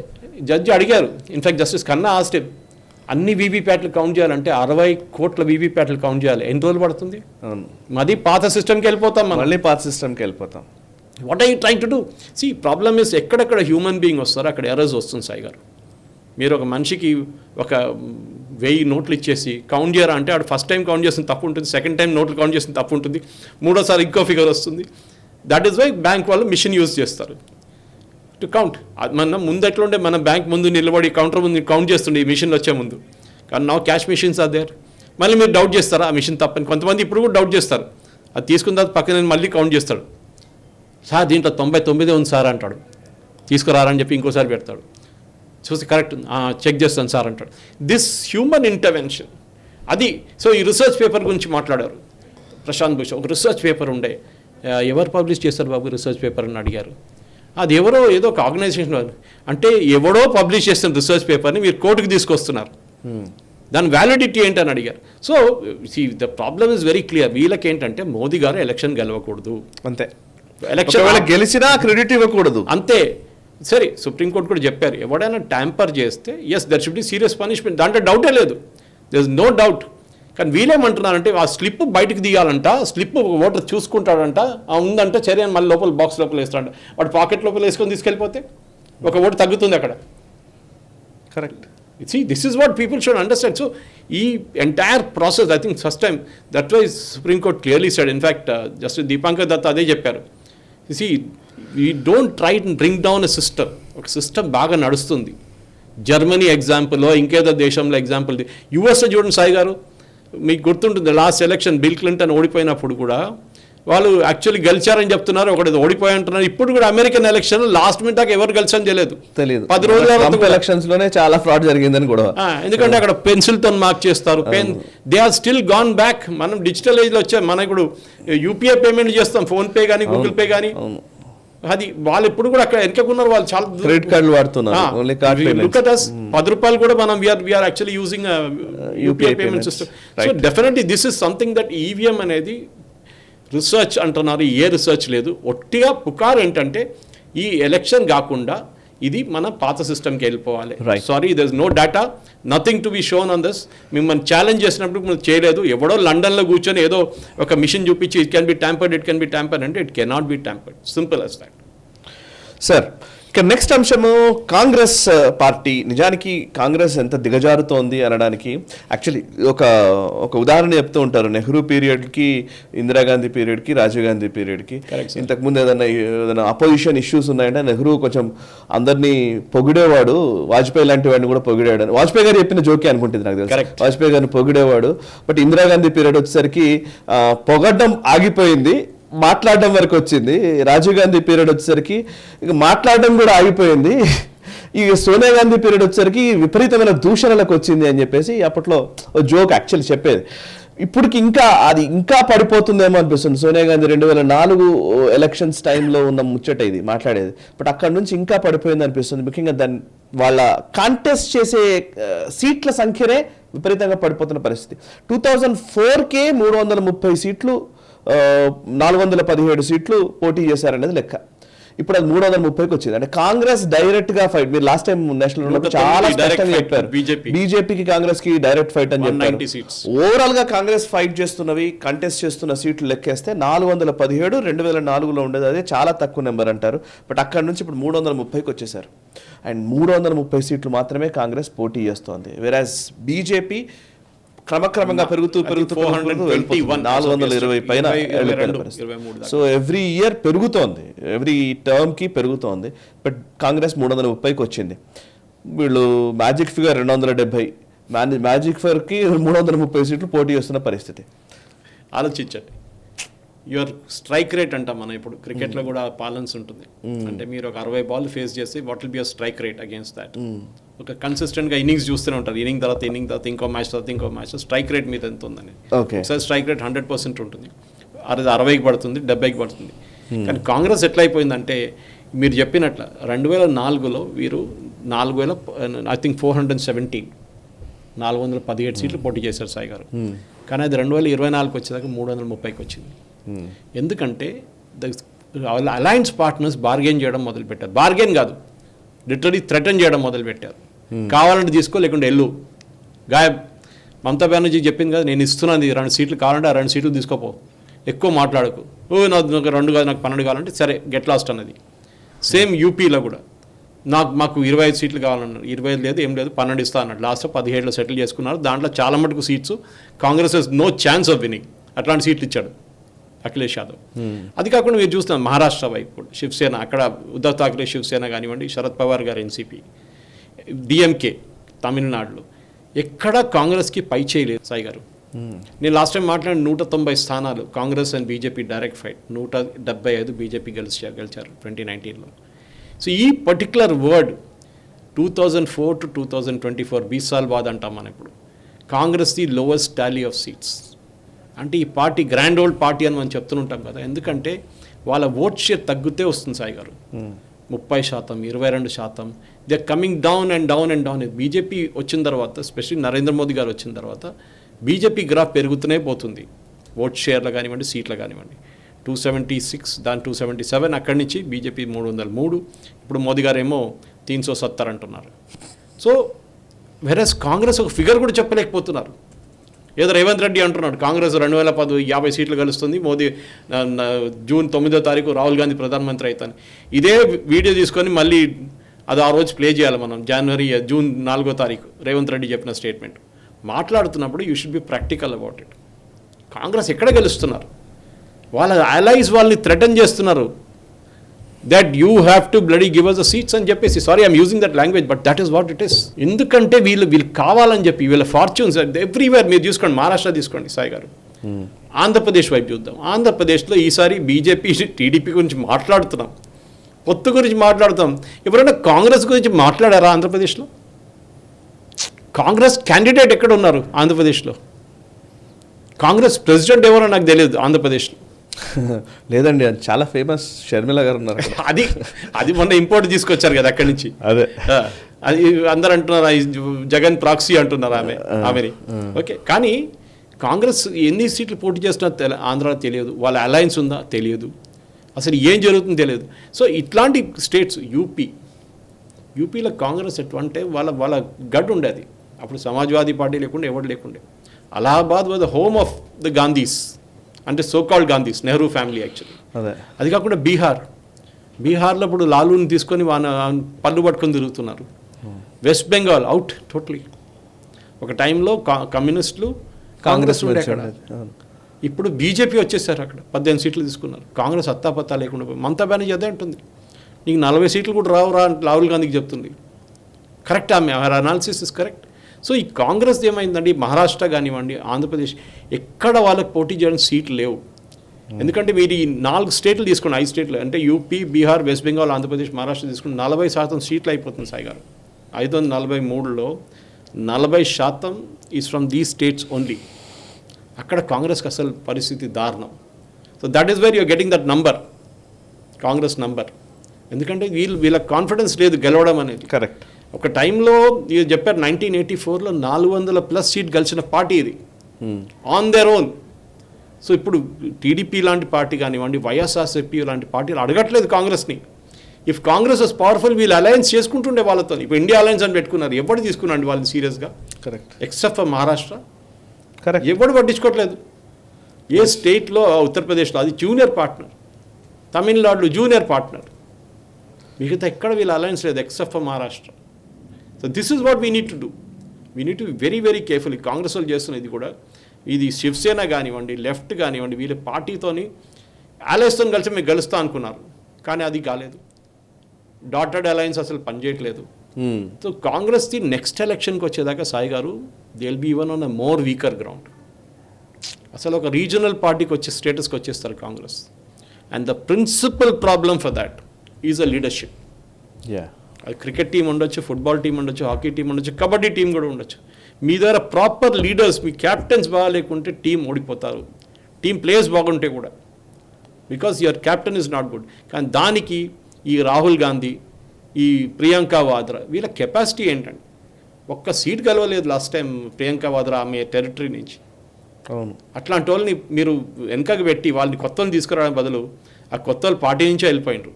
జడ్జి అడిగారు. In fact justice Khanna asked him, అన్ని వీవీప్యాట్లు కౌంట్ చేయాలంటే 60 కోట్ల వీవీప్యాట్లు కౌంట్ చేయాలి, ఎన్ని రోజులు పడుతుంది? మాది పాత సిస్టమ్కి వెళ్ళిపోతాం, మళ్ళీ పాత సిస్టమ్కి వెళ్ళిపోతాం. What are you trying to do? See problem is, ఎక్కడెక్కడ హ్యూమన్ బీయింగ్ వస్తారో అక్కడ ఎర్రర్స్ వస్తుంది సాయి గారు. మీరు ఒక మనిషికి ఒక 1000 నోట్లు ఇచ్చేసి కౌంట్ చేయరా అంటే ఆడు ఫస్ట్ టైం కౌంట్ చేసిన తప్పు ఉంటుంది, సెకండ్ టైం నోట్లు కౌంట్ చేసిన తప్పు ఉంటుంది, మూడోసారి ఇంకో ఫిగర్ వస్తుంది. దట్ ఈస్ వై బ్యాంక్ వాళ్ళు మిషన్ యూజ్ చేస్తారు టు కౌంట్. మన ముందు ఎట్లా ఉండే, మన బ్యాంక్ ముందు నిలబడి కౌంటర్ ముందు కౌంట్ చేస్తుండే ఈ మిషన్లు వచ్చే ముందు. కానీ నా క్యాష్ మిషన్స్ ఆర్ దేర్. మళ్ళీ మీరు డౌట్ చేస్తారా ఆ మిషన్ తప్పని? కొంతమంది ఇప్పుడు కూడా డౌట్ చేస్తారు. అది తీసుకున్న తర్వాత పక్కన మళ్ళీ కౌంట్ చేస్తాడు, సార్ దీంట్లో 99 ఉంది సార్ అంటాడు, తీసుకురారని చెప్పి ఇంకోసారి పెడతాడు, చూసి కరెక్ట్ చెక్ చేస్తాను సార్ అంటాడు. దిస్ హ్యూమన్ ఇంటర్వెన్షన్ అది. సో ఈ రీసెర్చ్ పేపర్ గురించి మాట్లాడారు ప్రశాంత్ భూషణ్. ఒక రీసెర్చ్ పేపర్ ఉండే, ఎవరు పబ్లిష్ చేస్తారు బాబు రీసెర్చ్ పేపర్ అని అడిగారు. అది ఎవరో ఏదో ఒక ఆర్గనైజేషన్ అంటే ఎవడో పబ్లిష్ చేస్తున్న రీసెర్చ్ పేపర్ని మీరు కోర్టుకు తీసుకొస్తున్నారు, దాని వ్యాలిడిటీ ఏంటని అడిగారు. So the problem is very clear. వీళ్ళకి ఏంటంటే మోదీ గారు ఎలక్షన్ గెలవకూడదు అంతే, ఎలక్షన్ గెలిచినా క్రెడిట్ ఇవ్వకూడదు అంతే. సరే సుప్రీంకోర్టు కూడా చెప్పారు, ఎవడైనా ట్యాంపర్ చేస్తే yes there should be serious punishment, దాంట్లో డౌటే లేదు, దర్ ఇస్ నో డౌట్. కానీ వీళ్ళేమంటున్నారంటే ఆ స్లిప్ బయటకు తీయాలంట, స్లిప్ ఓటర్ చూసుకుంటాడంట, ఉందంటే సరే అని మళ్ళీ లోపల బాక్స్ లోపల వేస్తాడంట. వాడు పాకెట్ లోపల వేసుకొని తీసుకెళ్ళిపోతే ఒక ఓటు తగ్గుతుంది అక్కడ. Correct. See, this is what people should understand. So, the entire process, I think first time, that's why Supreme Court clearly said, in fact, Justice Deepankar Datta ade chepparu. You see, we don't try and bring down a system. ఒక system బాగా నడుస్తుంది. Germany example, ఇంకేదో దేశంలో example, యుఎస్లో చూడండి సాయి గారు, మీకు గుర్తుంటుంది లాస్ట్ ఎలక్షన్ బిల్ క్లింటన్ ఓడిపోయినప్పుడు కూడా వాళ్ళు యాక్చువల్లీ గెలిచారని చెప్తున్నారు, ఒకటి ఓడిపోయి అంటున్నారు. ఇప్పుడు కూడా అమెరికన్ ఎలక్షన్ లాస్ట్ మినిట్ దాకా ఎవరు గెలిచారని తెలియదు, 10 రోజుల ఎలక్షన్స్ లోనే చాలా ఫ్రాడ్ జరిగిందని కూడా. ఎందుకంటే అక్కడ పెన్సిల్ తో మార్క్ చేస్తారు, they are still gone back. మనం డిజిటల్ ఏజ్ లో వచ్చాం, మనం ఇప్పుడు యూపీఐ పేమెంట్ చేస్తాం, ఫోన్ పే కానీ గూగుల్ పే కానీ, అది వాళ్ళు ఎప్పుడు కూడా అక్కడ వెనకకున్నారు, వాళ్ళు చాలా క్రెడిట్ కార్డులు వాడుతున్నారు. 10 రూపాయలు కూడా మనం we're actually using UPI payment system. So definitely this is something that EVM అనేది రీసెర్చ్ అంటున్నారు, ఏ రీసెర్చ్ లేదు, ఒట్టిగా పుకారు. ఏంటంటే ఈ ఎలక్షన్ కాకుండా ఇది మన పాత సిస్టమ్కి వెళ్ళిపోవాలి. Sorry, there is no data, nothing to be shown on this. మిమ్మల్ని ఛాలెంజ్ చేసినప్పుడు మనం చేయలేదు. ఎవడో లండన్లో కూర్చొని ఏదో ఒక మిషన్ చూపించి it can be tampered, it can be tampered అంటే it cannot be tampered, simple as that. Sir, ఇక నెక్స్ట్ అంశము కాంగ్రెస్ పార్టీ. నిజానికి కాంగ్రెస్ ఎంత దిగజారుతోంది అనడానికి యాక్చువల్లీ ఒక ఉదాహరణ చెప్తూ ఉంటారు. నెహ్రూ పీరియడ్కి, ఇందిరాగాంధీ పీరియడ్కి, రాజీవ్ గాంధీ పీరియడ్కి. ఇంతకుముందు ఏదైనా అపోజిషన్ ఇష్యూస్ ఉన్నాయంటే నెహ్రూ కొంచెం అందరినీ పొగిడేవాడు, వాజ్పేయి లాంటి వాడిని కూడా పొగిడాడు. వాజ్పేయి గారు చెప్పిన జోకే అనుకుంటుంది నాకు తెలుసు, వాజ్పేయి గారిని పొగిడేవాడు. బట్ ఇందిరాగాంధీ పీరియడ్ వచ్చేసరికి పొగడ్డం ఆగిపోయింది, మాట్లాడడం వరకు వచ్చింది. రాజీవ్ గాంధీ పీరియడ్ వచ్చేసరికి ఇక మాట్లాడడం కూడా ఆగిపోయింది. ఈ సోనియా గాంధీ పీరియడ్ వచ్చేసరికి విపరీతమైన దూషణలకు వచ్చింది అని చెప్పేసి అప్పట్లో జోక్ యాక్చువల్లీ చెప్పేది. ఇప్పటికి ఇంకా పడిపోతుందేమో అనిపిస్తుంది. సోనియా గాంధీ 2004 ఎలక్షన్స్ టైంలో ఉన్న ముచ్చట ఇది మాట్లాడేది, బట్ అక్కడ నుంచి ఇంకా పడిపోయింది అనిపిస్తుంది. ముఖ్యంగా దాన్ని వాళ్ళ కాంటెస్ట్ చేసే సీట్ల సంఖ్యనే విపరీతంగా పడిపోతున్న పరిస్థితి. 2004కే 330 సీట్లు, 417 సీట్లు పోటీ చేశారనేది లెక్క. ఇప్పుడు అది 330కి వచ్చింది. అంటే కాంగ్రెస్ డైరెక్ట్ గా ఫైట్. మీరు లాస్ట్ టైం నేషనల్ ఉన్నప్పుడు చాలా స్పష్టంగా చెప్పారు, బీజేపీకి కాంగ్రెస్ కి డైరెక్ట్ ఫైట్ అని చెప్పారు. ఓవరాల్ గా కాంగ్రెస్ ఫైట్ చేస్తున్నవి, కంటెస్ట్ చేస్తున్న సీట్లు లెక్కేస్తే 417 2004లో ఉండేది, అదే చాలా తక్కువ నెంబర్ అంటారు. బట్ అక్కడ నుంచి ఇప్పుడు 330కి వచ్చేసారు. అండ్ 330 సీట్లు మాత్రమే కాంగ్రెస్ పోటీ చేస్తోంది. వెరాజ్ బీజేపీ క్రమక్రమంగా పెరుగుతూ 420 పైన. సో ఎవ్రీ ఇయర్ పెరుగుతోంది, ఎవ్రీ టర్మ్ కి పెరుగుతోంది. బట్ కాంగ్రెస్ 330కి వచ్చింది. వీళ్ళు మ్యాజిక్ ఫిగర్ 270, మ్యాజిక్ ఫిగర్ కి 330 సీట్లు పోటీ చేస్తున్న పరిస్థితి. ఆలోచించండి. యువర్ స్ట్రైక్ రేట్ అంటాం మనం ఇప్పుడు క్రికెట్లో కూడా బ్యాలెన్స్ ఉంటుంది. అంటే మీరు ఒక 60 బాల్ ఫేస్ చేసి what will be your strike rate against that. ఒక కన్సిస్టెంట్గా ఇన్నింగ్స్ చూస్తూనే ఉంటారు, ఇన్నింగ్ తర్వాత ఇంకో మ్యాచ్ తర్వాత ఇంకో మ్యాచ్, స్ట్రైక్ రేట్ మీద ఎంత ఉందని. ఒకసారి స్ట్రైక్ రేట్ 100% ఉంటుంది, అది 60కి పడుతుంది, 70కి పడుతుంది. కానీ కాంగ్రెస్ ఎట్లా అయిపోయిందంటే మీరు చెప్పినట్ల 2004లో వీరు 417 సీట్లు పోటీ చేశారు సాయి గారు. కానీ అది 2024కి వచ్చేదాకా 330కి వచ్చింది. ఎందుకంటే అలయన్స్ పార్ట్నర్స్ బార్గెన్ చేయడం మొదలుపెట్టారు. బార్గెన్ కాదు, లిటరలీ థ్రెటన్ చేయడం మొదలుపెట్టారు. కావాలంటే తీసుకో, లేకుంటే ఎల్లు గాయబ్. మమతా బెనర్జీ చెప్పింది కదా, నేను ఇస్తున్నాను 2 సీట్లు, కావాలంటే ఆ 2 సీట్లు తీసుకోపో, ఎక్కువ మాట్లాడకు, నాకు 2 కాదు నాకు 12 కావాలంటే సరే గెట్ లాస్ట్ అన్నది. సేమ్ యూపీలో కూడా మాకు 25 సీట్లు కావాలన్నారు. 25 లేదు, ఏం లేదు, 12 ఇస్తా అన్నాడు. లాస్ట్ 17లో సెటిల్ చేసుకున్నారు. దాంట్లో చాలా మటుకు seats Congress no chance of winning, అట్లాంటి సీట్లు ఇచ్చాడు అఖిలేష్ యాదవ్. అది కాకుండా మీరు చూస్తున్నారు మహారాష్ట్ర వైపు శివసేన, అక్కడ ఉద్ధవ్ ఠాక్రే శివసేన కానివ్వండి, శరద్ పవార్ గారు ఎన్సీపీ, డిఎంకే తమిళనాడులో ఎక్కడా కాంగ్రెస్కి పై చేయలేదు సాయి గారు. నేను లాస్ట్ టైం మాట్లాడిన 190 స్థానాలు Congress and BJP direct fight, 175 BJP గెలిచారు 2019లో. సో ఈ పర్టికులర్ వర్డ్ 2004 to 2024 20 సాల్ బాద్ అంటాం మనం ఇప్పుడు. Congress the lowest Tally of seats. అంటే ఈ పార్టీ గ్రాండ్ ఓల్డ్ పార్టీ అని మనం చెప్తుంటాం కదా, ఎందుకంటే వాళ్ళ ఓట్ షేర్ తగ్గితే వస్తుంది సాయి గారు. 30%, 22%, they are coming down and down and down. BJP వచ్చిన తర్వాత, ఎస్పెషల్లీ నరేంద్ర మోదీ గారు వచ్చిన తర్వాత బీజేపీ గ్రాఫ్ పెరుగుతూనే పోతుంది. ఓట్ షేర్లు కానివ్వండి, సీట్లు కానివ్వండి. 276, దాని 277, అక్కడి నుంచి బీజేపీ 303, ఇప్పుడు మోదీ గారు ఏమో 370 అంటున్నారు. సో వెరస్ కాంగ్రెస్ ఒక ఫిగర్ కూడా చెప్పలేకపోతున్నారు. ఏదో రేవంత్ రెడ్డి అంటున్నాడు కాంగ్రెస్ 2010 50 సీట్లు గెలుస్తుంది, మోదీ జూన్ 9వ తారీఖు రాహుల్ గాంధీ ప్రధానమంత్రి అవుతాను. ఇదే వీడియో తీసుకొని మళ్ళీ అది ఆ రోజు ప్లే చేయాలి మనం, జూన్ 4వ తారీఖు రేవంత్ రెడ్డి చెప్పిన స్టేట్మెంట్. మాట్లాడుతున్నప్పుడు you should be practical about it. Congress ఎక్కడ గెలుస్తున్నారు? వాళ్ళ అలైస్ వాళ్ళని థ్రెటన్ చేస్తున్నారు that you have to bloody give us the seats అని చెప్పేసి. Sorry I'm using that language, but that is what it is. ఎందుకంటే వీళ్ళు కావాలని చెప్పి వీళ్ళ ఫార్చ్యూన్స్ ఎవ్రీవేర్. మీరు చూసుకోండి, మహారాష్ట్ర తీసుకోండి సాయి గారు, ఆంధ్రప్రదేశ్ వైపు చూద్దాం. ఆంధ్రప్రదేశ్లో ఈసారి బీజేపీ టీడీపీ గురించి మాట్లాడుతున్నాం, పొత్తు గురించి మాట్లాడుతాం. ఎవరైనా కాంగ్రెస్ గురించి మాట్లాడారా ఆంధ్రప్రదేశ్లో? కాంగ్రెస్ క్యాండిడేట్ ఎక్కడ ఉన్నారు ఆంధ్రప్రదేశ్లో? కాంగ్రెస్ ప్రెసిడెంట్ ఎవరో నాకు తెలియదు ఆంధ్రప్రదేశ్లో. లేదండి, చాలా ఫేమస్ షర్మిల గారు ఉన్నారు. అది మొన్న ఇంపోర్ట్ తీసుకొచ్చారు కదా అక్కడి నుంచి. అదే అది అందరు అంటున్నారు జగన్ ప్రాక్సీ అంటున్నారు ఆమెని. ఓకే, కానీ కాంగ్రెస్ ఎన్ని సీట్లు పోటీ చేస్తున్నా ఆంధ్రాలో తెలియదు. వాళ్ళ అలయన్స్ ఉందా తెలియదు. అసలు ఏం జరుగుతుందో తెలియదు. సో ఇట్లాంటి స్టేట్స్ యూపీలో కాంగ్రెస్ ఎట్లంటే వాళ్ళ గడ్ ఉండేది. అప్పుడు సమాజ్వాదీ పార్టీ లేకుండా ఎవరు లేకుండే. Allahabad was the home of the Gandhis, అంటే so called Gandhis, Nehru family actually. అది కాకుండా బీహార్లో ఇప్పుడు లాలూని తీసుకొని పళ్ళు పట్టుకొని తిరుగుతున్నారు. West Bengal out totally. ఒక టైంలో కమ్యూనిస్టులు కాంగ్రెస్ ఉండే అక్కడ. ఇప్పుడు బీజేపీ వచ్చేసారు, అక్కడ 18 సీట్లు తీసుకున్నారు. కాంగ్రెస్ అత్తాపత్తా లేకుండా మమతా బెనర్జీ అదే అంటుంది, నీకు 40 సీట్లు కూడా రావురా రాహుల్ గాంధీకి చెప్తుంది. కరెక్ట్, ఆమె అనాలిసిస్ ఇస్ కరెక్ట్. సో ఈ కాంగ్రెస్ ఏమైందండి, మహారాష్ట్ర కానివ్వండి, ఆంధ్రప్రదేశ్ ఎక్కడ వాళ్ళకి పోటీ చేయడానికి సీట్లు లేవు. ఎందుకంటే మీరు ఈ 4 స్టేట్లు తీసుకోండి, 5 స్టేట్లు అంటే యూపీ, బీహార్, వెస్ట్ బెంగాల్, ఆంధ్రప్రదేశ్, మహారాష్ట్ర తీసుకుని 40% సీట్లు అయిపోతుంది సాయి గారు. 543లో 40% is from these states only. అక్కడ కాంగ్రెస్కి అసలు పరిస్థితి దారుణం. So that is where you're getting that number, Congress number. ఎందుకంటే వీళ్ళ కాన్ఫిడెన్స్ లేదు గెలవడం అనేది. కరెక్ట్. ఒక టైంలో మీరు చెప్పారు 1984లో 400+ సీట్ గెలిచిన పార్టీ ఇది ఆన్ దేర్ ఓన్. సో ఇప్పుడు టీడీపీ లాంటి పార్టీ కానివ్వండి, వైఎస్ఆర్సీపీ లాంటి పార్టీలు అడగట్లేదు కాంగ్రెస్ని. ఇఫ్ కాంగ్రెస్ వాజ్ పవర్ఫుల్ వీళ్ళు అలయన్స్ చేసుకుంటుండే వాళ్ళతో. ఇప్పుడు ఇండియా అలయన్స్ అని పెట్టుకున్నారు, ఎవరు తీసుకున్నాండి వాళ్ళని సీరియస్గా? Correct. Except for Maharashtra. Correct. ఎవడు పట్టించుకోవట్లేదు. ఏ స్టేట్లో, ఉత్తరప్రదేశ్లో అది జూనియర్ పార్ట్నర్, తమిళనాడులో జూనియర్ పార్ట్నర్, మిగతా ఎక్కడ వీళ్ళ అలయన్స్ లేదు except for Maharashtra. So this is what we need to do. We need to very very careful. Congress వాళ్ళు చేస్తున్న ఇది కూడా, ఇది శివసేన కానివ్వండి, లెఫ్ట్ కానివ్వండి, వీళ్ళ పార్టీతోని అలయన్స్తో కలిసి మేము గెలుస్తా అనుకున్నారు, కానీ అది కాలేదు. డాటెడ్ అలయన్స్ అసలు పనిచేయట్లేదు. సో కాంగ్రెస్ది నెక్స్ట్ ఎలక్షన్కి వచ్చేదాకా సాయి గారు they will be even on a more weaker ground. అసలు ఒక రీజనల్ పార్టీకి వచ్చే స్టేటస్కి వచ్చేస్తారు Congress. And the principal problem for that is a leadership. అది క్రికెట్ టీం ఉండొచ్చు, ఫుట్బాల్ టీం ఉండొచ్చు, హాకీ టీం ఉండొచ్చు, కబడ్డీ టీం కూడా ఉండొచ్చు. మీ దగ్గర ప్రాపర్ లీడర్స్, మీ క్యాప్టెన్స్ బాగా లేకుంటే టీం ఓడిపోతారు. టీం ప్లేయర్స్ బాగుంటే కూడా, because your captain is not good. కానీ దానికి ఈ రాహుల్ గాంధీ, ఈ ప్రియాంక వాద్రా వీళ్ళ కెపాసిటీ ఏంటండి? ఒక్క సీట్ గెలవలేదు లాస్ట్ టైం ప్రియాంక వాద్రా ఆమె టెరిటరీ నుంచి. అవును. అట్లాంటి వాళ్ళని మీరు వెనకకి పెట్టి వాళ్ళని కొత్తని తీసుకురావడం బదులు ఆ కొత్త వాళ్ళు పార్టీ నుంచే వెళ్ళిపోయినారు.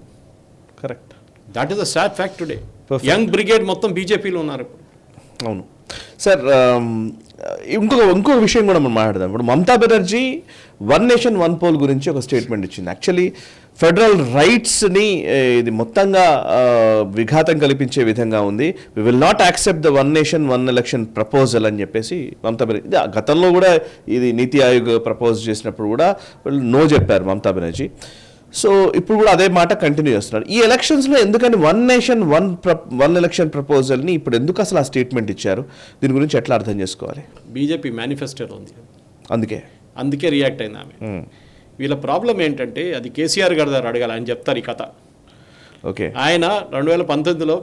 Correct. That is the sad fact today. Young brigade మొత్తం బీజేపీలో ఉన్నారు ఇప్పుడు. అవును సార్. ఇంకొక విషయం కూడా మనం మాట్లాడదాం. ఇప్పుడు మమతా బెనర్జీ 1 నేషన్ 1 పోల్ గురించి ఒక స్టేట్మెంట్ ఇచ్చింది. యాక్చువల్లీ ఫెడరల్ రైట్స్ని ఇది మొత్తంగా విఘాతం కల్పించే విధంగా ఉంది. We will not accept the 1 nation 1 election proposal అని చెప్పేసి మమతా బెనర్జీ, గతంలో కూడా ఇది నీతి ఆయోగ్ ప్రపోజ్ చేసినప్పుడు కూడా వాళ్ళు నో చెప్పారు మమతా బెనర్జీ. సో ఇప్పుడు కూడా అదే మాట కంటిన్యూ చేస్తున్నారు. ఈ ఎలక్షన్స్లో ఎందుకని 1 నేషన్ 1 ఎలక్షన్ ప్రపోజల్ని ఇప్పుడు ఎందుకు అసలు ఆ స్టేట్మెంట్ ఇచ్చారు? దీని గురించి ఎట్లా అర్థం చేసుకోవాలి? బీజేపీ మేనిఫెస్టోలో ఉంది, అందుకే రియాక్ట్ అయింది ఆమె. వీళ్ళ ప్రాబ్లం ఏంటంటే అది కేసీఆర్ గారి దగ్గర అడగాలి, ఆయన చెప్తారు ఈ కథ. ఓకే, ఆయన 2019లో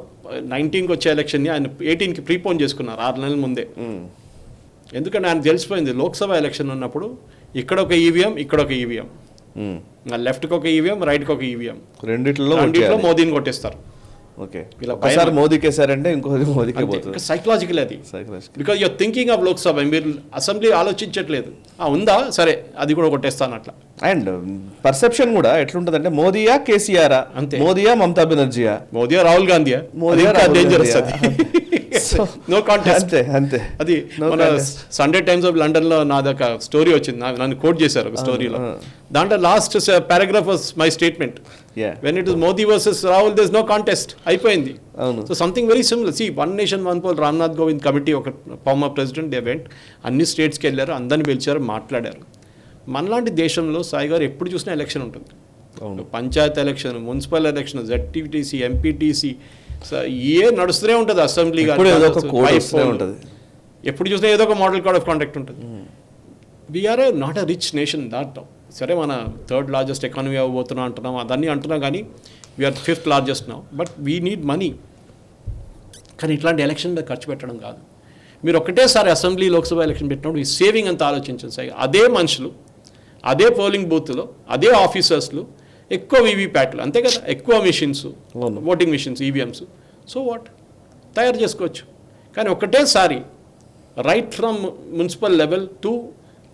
19కి వచ్చే ఎలక్షన్ని ఆయన 18కి ప్రీపోన్ చేసుకున్నారు 6 నెలల ముందే. ఎందుకంటే ఆయన తెలిసిపోయింది లోక్సభ ఎలక్షన్ ఉన్నప్పుడు ఇక్కడ ఒక ఈవీఎం, ఇక్కడ ఒక ఈవీఎం, లెఫ్ట్కి ఒక ఈవీఎం, రైట్కి ఒక ఈవీఎం, రెండిట్లో మోదీని కొట్టేస్తారు. ఓకే, ఒకసారి మోదీకి వేసారంటే ఇంకోటి మోదీకి పోతుంది. సైకలాజికల్ అది, because you're thinking of Lok Sabha, మీరు అసెంబ్లీ ఆలోచించట్లేదు. ఉందా సరే అది కూడా కొట్టేస్తాను అట్లా. అండ్ పర్సెప్షన్ కూడా ఎట్లుంటదంటే మోదీయా కేసీఆర్, అంతే, మోదీయా మమతా బెనర్జీయా, మోదీయా రాహుల్ గాంధీయా, డేంజరస్ అది. No contest. అంతే అది మన సండే టైమ్స్ ఆఫ్ లండన్ లో నాదొక స్టోరీ వచ్చింది, నన్ను కోట్ చేశారు ఒక స్టోరీలో. దాంట్లో last paragraph was my statement. When it is Modi versus Rahul there is no contest, అయిపోయింది. So something very similar. See 1 nation 1 poll, Ramnath Kovind committee ఒక ఫార్మర్ ప్రెసిడెంట్, దే వెంట్ అన్ని స్టేట్స్కి వెళ్ళారు, అందరిని పిలిచారు, మాట్లాడారు. మనలాంటి దేశంలో సాయి గారు ఎప్పుడు చూసినా ఎలక్షన్ ఉంటుంది. Panchayat election, municipal election, ZPTC, MPTC నడుస్తూనే ఉంటుంది. అసెంబ్లీ ఎప్పుడు చూసినా ఏదో ఒక మోడల్ కోడ్ ఆఫ్ కాండక్ట్ ఉంటుంది. We're not a rich nation that. సరే మన 3rd లార్జెస్ట్ ఎకానమీ అవ్వబోతున్నాం అంటున్నాం, అదన్నీ అంటున్నాం, కానీ we're 5th largest now. But we need money. కానీ ఇట్లాంటి ఎలక్షన్ ఖర్చు పెట్టడం కాదు. మీరు ఒకటేసారి అసెంబ్లీ లోక్సభ ఎలక్షన్ పెట్టినప్పుడు ఈ సేవింగ్ అంతా ఆలోచించండి సార్. అదే మనుషులు, అదే పోలింగ్ బూత్లో, అదే ఆఫీసర్స్లు, ఎక్కువ వీవీప్యాట్లు, అంతే కదా, ఎక్కువ machines, voting machines, EVMs. So what తయారు చేసుకోవచ్చు. కానీ ఒకటేసారి right from municipal level to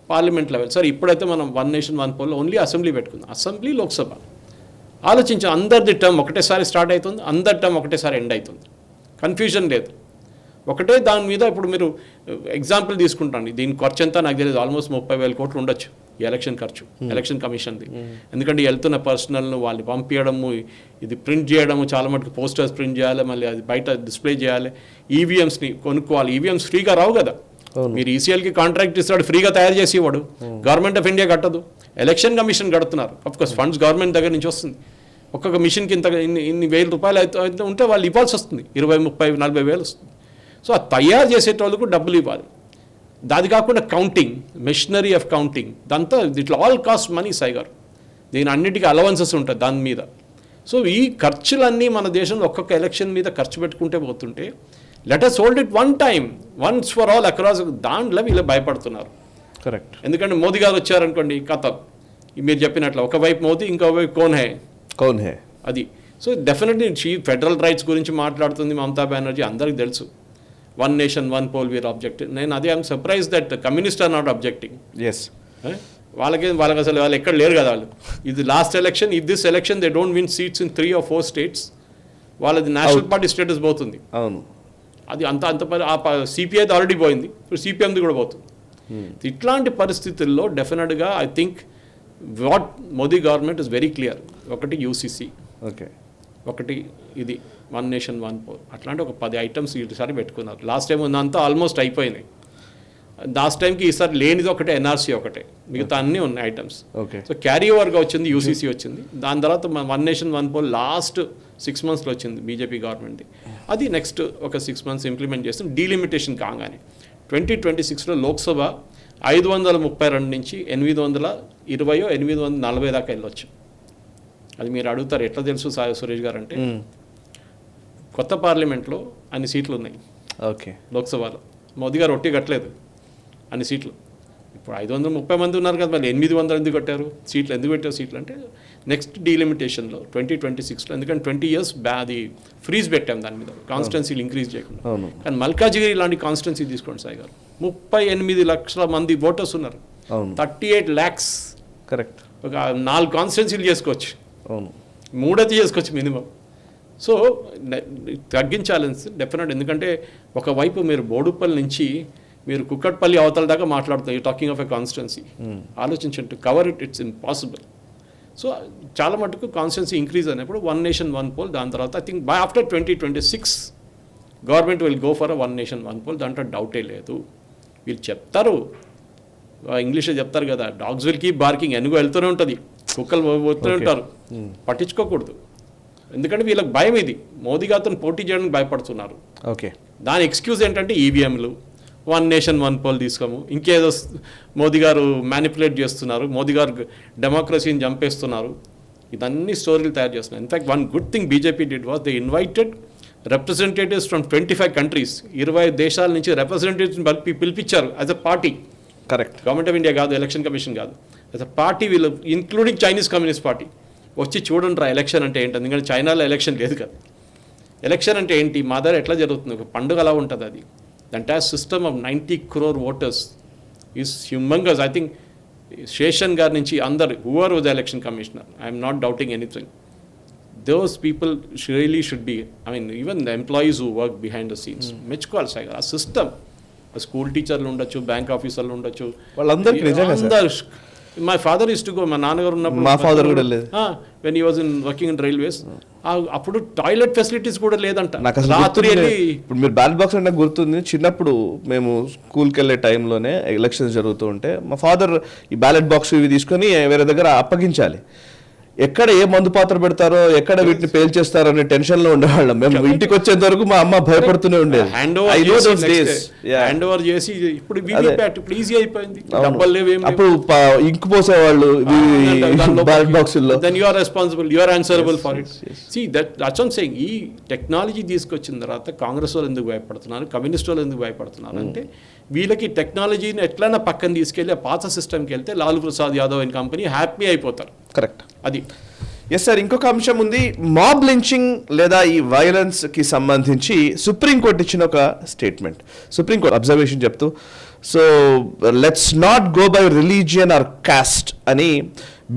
parliament level. సరే ఇప్పుడైతే మనం 1 నేషన్ 1 పోల్ ఓన్లీ అసెంబ్లీ పెట్టుకుందాం. అసెంబ్లీ లోక్సభ ఆలోచించి అందరిది టర్మ్ ఒకటేసారి స్టార్ట్ అవుతుంది, అందరి టర్మ్ ఒకటేసారి ఎండ్ అవుతుంది, కన్ఫ్యూజన్ లేదు. ఒకటే దాని మీద ఇప్పుడు మీరు ఎగ్జాంపుల్ తీసుకుంటాను, దీని ఖర్చు ఎంత నాకు తెలియదు, ఆల్మోస్ట్ 30,000 కోట్లు ఉండొచ్చు ఈ ఎలక్షన్ ఖర్చు, ఎలక్షన్ కమిషన్ది. ఎందుకంటే వెళ్తున్న పర్సనల్ను వాళ్ళు పంపించడము, ఇది ప్రింట్ చేయడము, చాలా మటుకు పోస్టర్స్ ప్రింట్ చేయాలి, మళ్ళీ అది బయట డిస్ప్లే చేయాలి, ఈవీఎంస్ని కొనుక్కోవాలి. ఈవీఎంస్ ఫ్రీగా రావు కదా, మీరు ఈసీఎల్కి కాంట్రాక్ట్ ఇస్తాడు, ఫ్రీగా తయారు చేసి ఇవ్వడు. గవర్నమెంట్ ఆఫ్ ఇండియా కట్టదు, ఎలక్షన్ కమిషన్ కడుతున్నారు. అఫ్కోర్స్ ఫండ్స్ గవర్నమెంట్ దగ్గర నుంచి వస్తుంది. ఒక్కొక్క మిషన్కి ఇన్ని వేల రూపాయలు అయితే ఉంటే వాళ్ళు ఇవ్వాల్సి వస్తుంది, 20, 30, 40 వేలు వస్తుంది. సో అది తయారు చేసేటోళ్ళకు డబ్బులు ఇవ్వాలి. దాది కాకుండా కౌంటింగ్, మెషినరీ ఆఫ్ కౌంటింగ్, దాంతో ఇట్లా ఆల్ కాస్ట్ మనీ సాయి గారు. దీని అన్నిటికీ అలవెన్సెస్ ఉంటాయి దాని మీద. సో ఈ ఖర్చులన్నీ మన దేశంలో ఒక్కొక్క ఎలక్షన్ మీద ఖర్చు పెట్టుకుంటే పోతుంటే, let us hold it one time, once for all across. దాంట్లో వీళ్ళు భయపడుతున్నారు. కరెక్ట్. ఎందుకంటే మోదీ గారు వచ్చారనుకోండి, కథ మీరు చెప్పినట్లు ఒకవైపు మోదీ, ఇంకోవైపు కౌన్ హే అది. సో డెఫినెట్లీ ఫెడరల్ రైట్స్ గురించి మాట్లాడుతుంది మమతా బెనర్జీ, అందరికీ తెలుసు. 1 నేషన్ 1 పోల్ వీఆర్ ఆబ్జెక్టివ్. నేను అదే I'm surprise that communist are not objecting. వాళ్ళకి అసలు వాళ్ళు ఎక్కడ లేరు కదా వాళ్ళు. ఇది last election, if this election they don't win seats in 3 or 4 states, వాళ్ళది నేషనల్ పార్టీ స్టేటస్ పోతుంది. అవును, అది సిపిఐ ఆల్రెడీ పోయింది, ఇప్పుడు సిపిఎంది కూడా పోతుంది. ఇట్లాంటి పరిస్థితుల్లో డెఫినెట్గా I think what Modi government is very clear. ఒకటి యూసీసీ, ఓకే, ఒకటి ఇది 1 నేషన్ 1 పోల్, అట్లాంటి ఒక 10 ఐటమ్స్ ఈసారి పెట్టుకున్నారు. లాస్ట్ టైం ఉన్నంతా ఆల్మోస్ట్ అయిపోయినాయి. లాస్ట్ టైంకి ఈసారి లేనిది ఒకటే ఎన్ఆర్సీ ఒకటే, మిగతా అన్నీ ఉన్నాయి ఐటమ్స్. సో క్యారీ ఓవర్గా వచ్చింది యూసీసీ వచ్చింది. దాని తర్వాత 1 నేషన్ 1 పోల్ లాస్ట్ 6 monthsలో వచ్చింది బీజేపీ గవర్నమెంట్ది. అది నెక్స్ట్ ఒక 6 months ఇంప్లిమెంట్ చేస్తుంది. డీలిమిటేషన్ కాగానే 2026లో లోక్సభ 532 నుంచి 820, 840 దాకా వెళ్ళొచ్చు. అది మీరు అడుగుతారు ఎట్లా తెలుసు సురేష్ గారు అంటే, కొత్త పార్లమెంట్లో అన్ని సీట్లు ఉన్నాయి. ఓకే, లోక్సభలో మోదీ గారు ఒట్టి కట్టలేదు అన్ని సీట్లు. ఇప్పుడు 530 మంది ఉన్నారు కదా, మళ్ళీ 800 ఎందుకు కట్టారు సీట్లు? ఎందుకు పెట్టారు సీట్లు అంటే, నెక్స్ట్ డీలిమిటేషన్లో 2026లో, ఎందుకంటే 20 years అది ఫ్రీజ్ పెట్టాం దాని మీద, కాన్స్టిట్యున్సీలు ఇంక్రీజ్ చేయకుండా. కానీ మల్కాజిగిరి ఇలాంటి కాన్స్టిట్యున్సీ తీసుకోండి సాయి గారు, 38 లక్షల మంది ఓటర్స్ ఉన్నారు, 38 lakhs. కరెక్ట్. ఒక 4 కాన్స్టిట్యున్సీలు చేసుకోవచ్చు, 3 చేసుకోవచ్చు మినిమం. సో తగ్గించాలని డెఫినెట్. ఎందుకంటే ఒకవైపు మీరు బోడుప్పల్ నుంచి మీరు కుక్కట్పల్లి అవతల దాకా మాట్లాడుతున్నారు, you talking of a constituency. ఆలోచించండి, కవర్ ఇట్స్ ఇంపాసిబుల్. సో చాలా మటుకు కాన్స్టిట్యున్సీ ఇంక్రీజ్ అయినప్పుడు 1 నేషన్ 1 పోల్, దాని తర్వాత I think by after 2026 government will go for 1 nation 1 poll. దాంట్లో డౌటే లేదు. వీళ్ళు చెప్తారు, ఇంగ్లీష్లో చెప్తారు కదా, డాగ్స్ విల్ కీప్ బార్కింగ్, ఎనుగు వెళ్తూనే ఉంటుంది, కుక్కలు పోతూనే ఉంటారు, పట్టించుకోకూడదు. ఎందుకంటే వీళ్ళకి భయం, ఇది మోదీ గారితో పోటీ చేయడానికి భయపడుతున్నారు. ఓకే, దాని ఎక్స్క్యూజ్ ఏంటంటే ఈవీఎంలు, 1 నేషన్ 1 పోల్ తీసుకోము, ఇంకేదో మోదీ గారు మ్యానిపులేట్ చేస్తున్నారు, మోదీ గారు డెమోక్రసీని చంపేస్తున్నారు, ఇదన్నీ స్టోరీలు తయారు చేస్తున్నారు. In fact one good thing BJP did was they invited representatives from 25 countries, 20 దేశాల నుంచి రిప్రజెంటేటివ్స్ పిలిపించారు as a party. Correct, government of India కాదు, ఎలక్షన్ కమిషన్ కాదు, యాజ్ అ పార్టీ వీళ్ళు, ఇంక్లూడింగ్ చైనీస్ కమ్యూనిస్ట్ పార్టీ, వచ్చి చూడండి ఎలక్షన్ అంటే ఏంటి. ఎందుకంటే చైనాలో ఎలక్షన్ లేదు కదా. ఎలక్షన్ అంటే ఏంటి, మా దగ్గర ఎట్లా జరుగుతుంది, ఒక పండుగ అలా ఉంటుంది. అది the entire system of 90 crore voters is humongous. I think Seshan గారి నుంచి అందరు, who are was election commissioner, I'm not doubting anything, those people really should be, I mean even the employees who work behind the scenes మెచ్చుకోవాలి sir. ఆ system, school టీచర్లు ఉండొచ్చు, bank ఆఫీసర్లు ఉండొచ్చు, వాళ్ళందరికీ నిజంగా అందరు. My father is to go, మా నాన్నగారు ఉన్నప్పుడు, మా ఫాదర్ కూడా లేదు, when he was in working in railways, అప్పుడు టాయిలెట్ ఫెసిలిటీస్ కూడా లేదంట. నాకు అసలు రాత్రి వెళ్ళి, ఇప్పుడు మీరు బ్యాలెట్ బాక్స్ అంటే గుర్తుంది, చిన్నప్పుడు మేము స్కూల్కి వెళ్ళే టైంలోనే ఎలక్షన్స్ జరుగుతూ ఉంటే మా ఫాదర్ ఈ బ్యాలెట్ బాక్స్ ఇవి తీసుకొని వేరే దగ్గర అప్పగించాలి. ఎక్కడ ఏ మందు పాత్ర పెడతారో, ఎక్కడ వీటిని పేల్చేస్తారో అనే టెన్షన్ లో ఉండేవాళ్ళం మేము. ఇంటికి వచ్చేంత వరకు మా అమ్మ భయపడుతూనే ఉండేది. హ్యాండ్ ఓవర్ చేసి, ఇప్పుడు ఇప్పుడు ఈజీ అయిపోయింది, డబ్బులు లేవేమి, అప్పుడు ఇంకు పోసేవాళ్ళు బ్యాలెట్ బాక్సుల్లో. Then you are responsible, you are answerable for it. See that's on saying, ఈ టెక్నాలజీ తీసుకొచ్చిన తర్వాత కాంగ్రెస్ వాళ్ళు ఎందుకు భయపడుతున్నారు, కమ్యూనిస్ట్ వాళ్ళు ఎందుకు భయపడుతున్నారు అంటే, వీళ్ళకి టెక్నాలజీని ఎట్లైనా పక్కన తీసుకెళ్ళి ఆ పాత సిస్టమ్కి వెళ్తే Lalu Prasad Yadav and company happy అయిపోతారు. కరెక్ట్, అది. ఎస్ సార్, ఇంకొక అంశం ఉంది. మాబ్ లించింగ్ లేదా ఈ వైలెన్స్ కి సంబంధించి సుప్రీంకోర్టు ఇచ్చిన ఒక స్టేట్మెంట్, సుప్రీంకోర్టు అబ్జర్వేషన్ చెప్తూ, so let's not go by religion or caste అని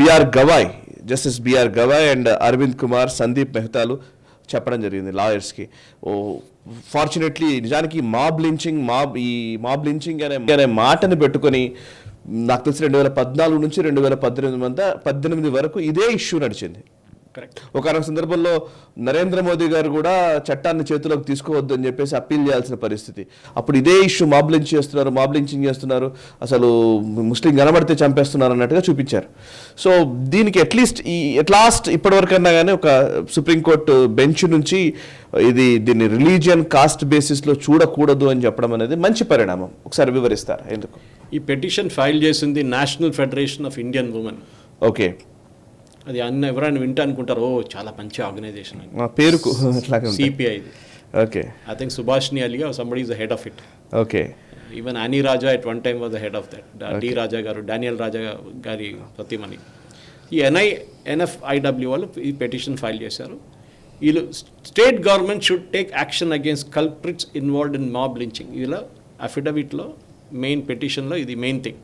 BR Gavai, justice BR Gavai and Arvind Kumar, Sandeep మెహతాలు చెప్పడం జరిగింది లాయర్స్కి. ఫార్చునేట్లీ నిజానికి మాబ్ లించింగ్ అనే మాటను పెట్టుకొని నాకు తెలిసి 2014 నుంచి 2018 వరకు ఇదే ఇష్యూ నడిచింది. కరెక్ట్. ఒకనొక సందర్భంలో నరేంద్ర మోదీ గారు కూడా చట్టాన్ని చేతిలోకి తీసుకోవద్దు అని చెప్పేసి అప్పీల్ చేయాల్సిన పరిస్థితి. అప్పుడు ఇదే ఇష్యూ మాబ్ లించింగ్ చేస్తున్నారు, అసలు ముస్లిం కనబడితే చంపేస్తున్నారు అన్నట్టుగా చూపించారు. సో దీనికి అట్లాస్ట్ ఇప్పటివరకన్నా కానీ ఒక సుప్రీంకోర్టు బెంచ్ నుంచి దీన్ని రిలీజియన్ కాస్ట్ బేసిస్లో చూడకూడదు అని చెప్పడం అనేది మంచి పరిణామం. ఒకసారి వివరిస్తారా ఎందుకు? ఈ పెటిషన్ ఫైల్ చేసింది national federation of Indian women. Okay, అది ఎవరైనా వింటే అనుకుంటారు, ఓ చాలా మంచి ఆర్గనైజేషన్ అని. పేరుకు సిపిఐ. ఓకే, ఐ థింక్ సుభాష్ని అలియా somebody is the head of it. Okay, even Annie Raja at one time was the head of that. D Raja garu, Daniel రాజా గారి ప్రతిమని. ఈ NFIW వాళ్ళు ఈ పెటిషన్ ఫైల్ చేశారు. వీళ్ళు state government should take action against culprits involved in mob lynching. వీళ్ళ అఫిడవిట్లో main పెటిషన్లో ఇది main thing.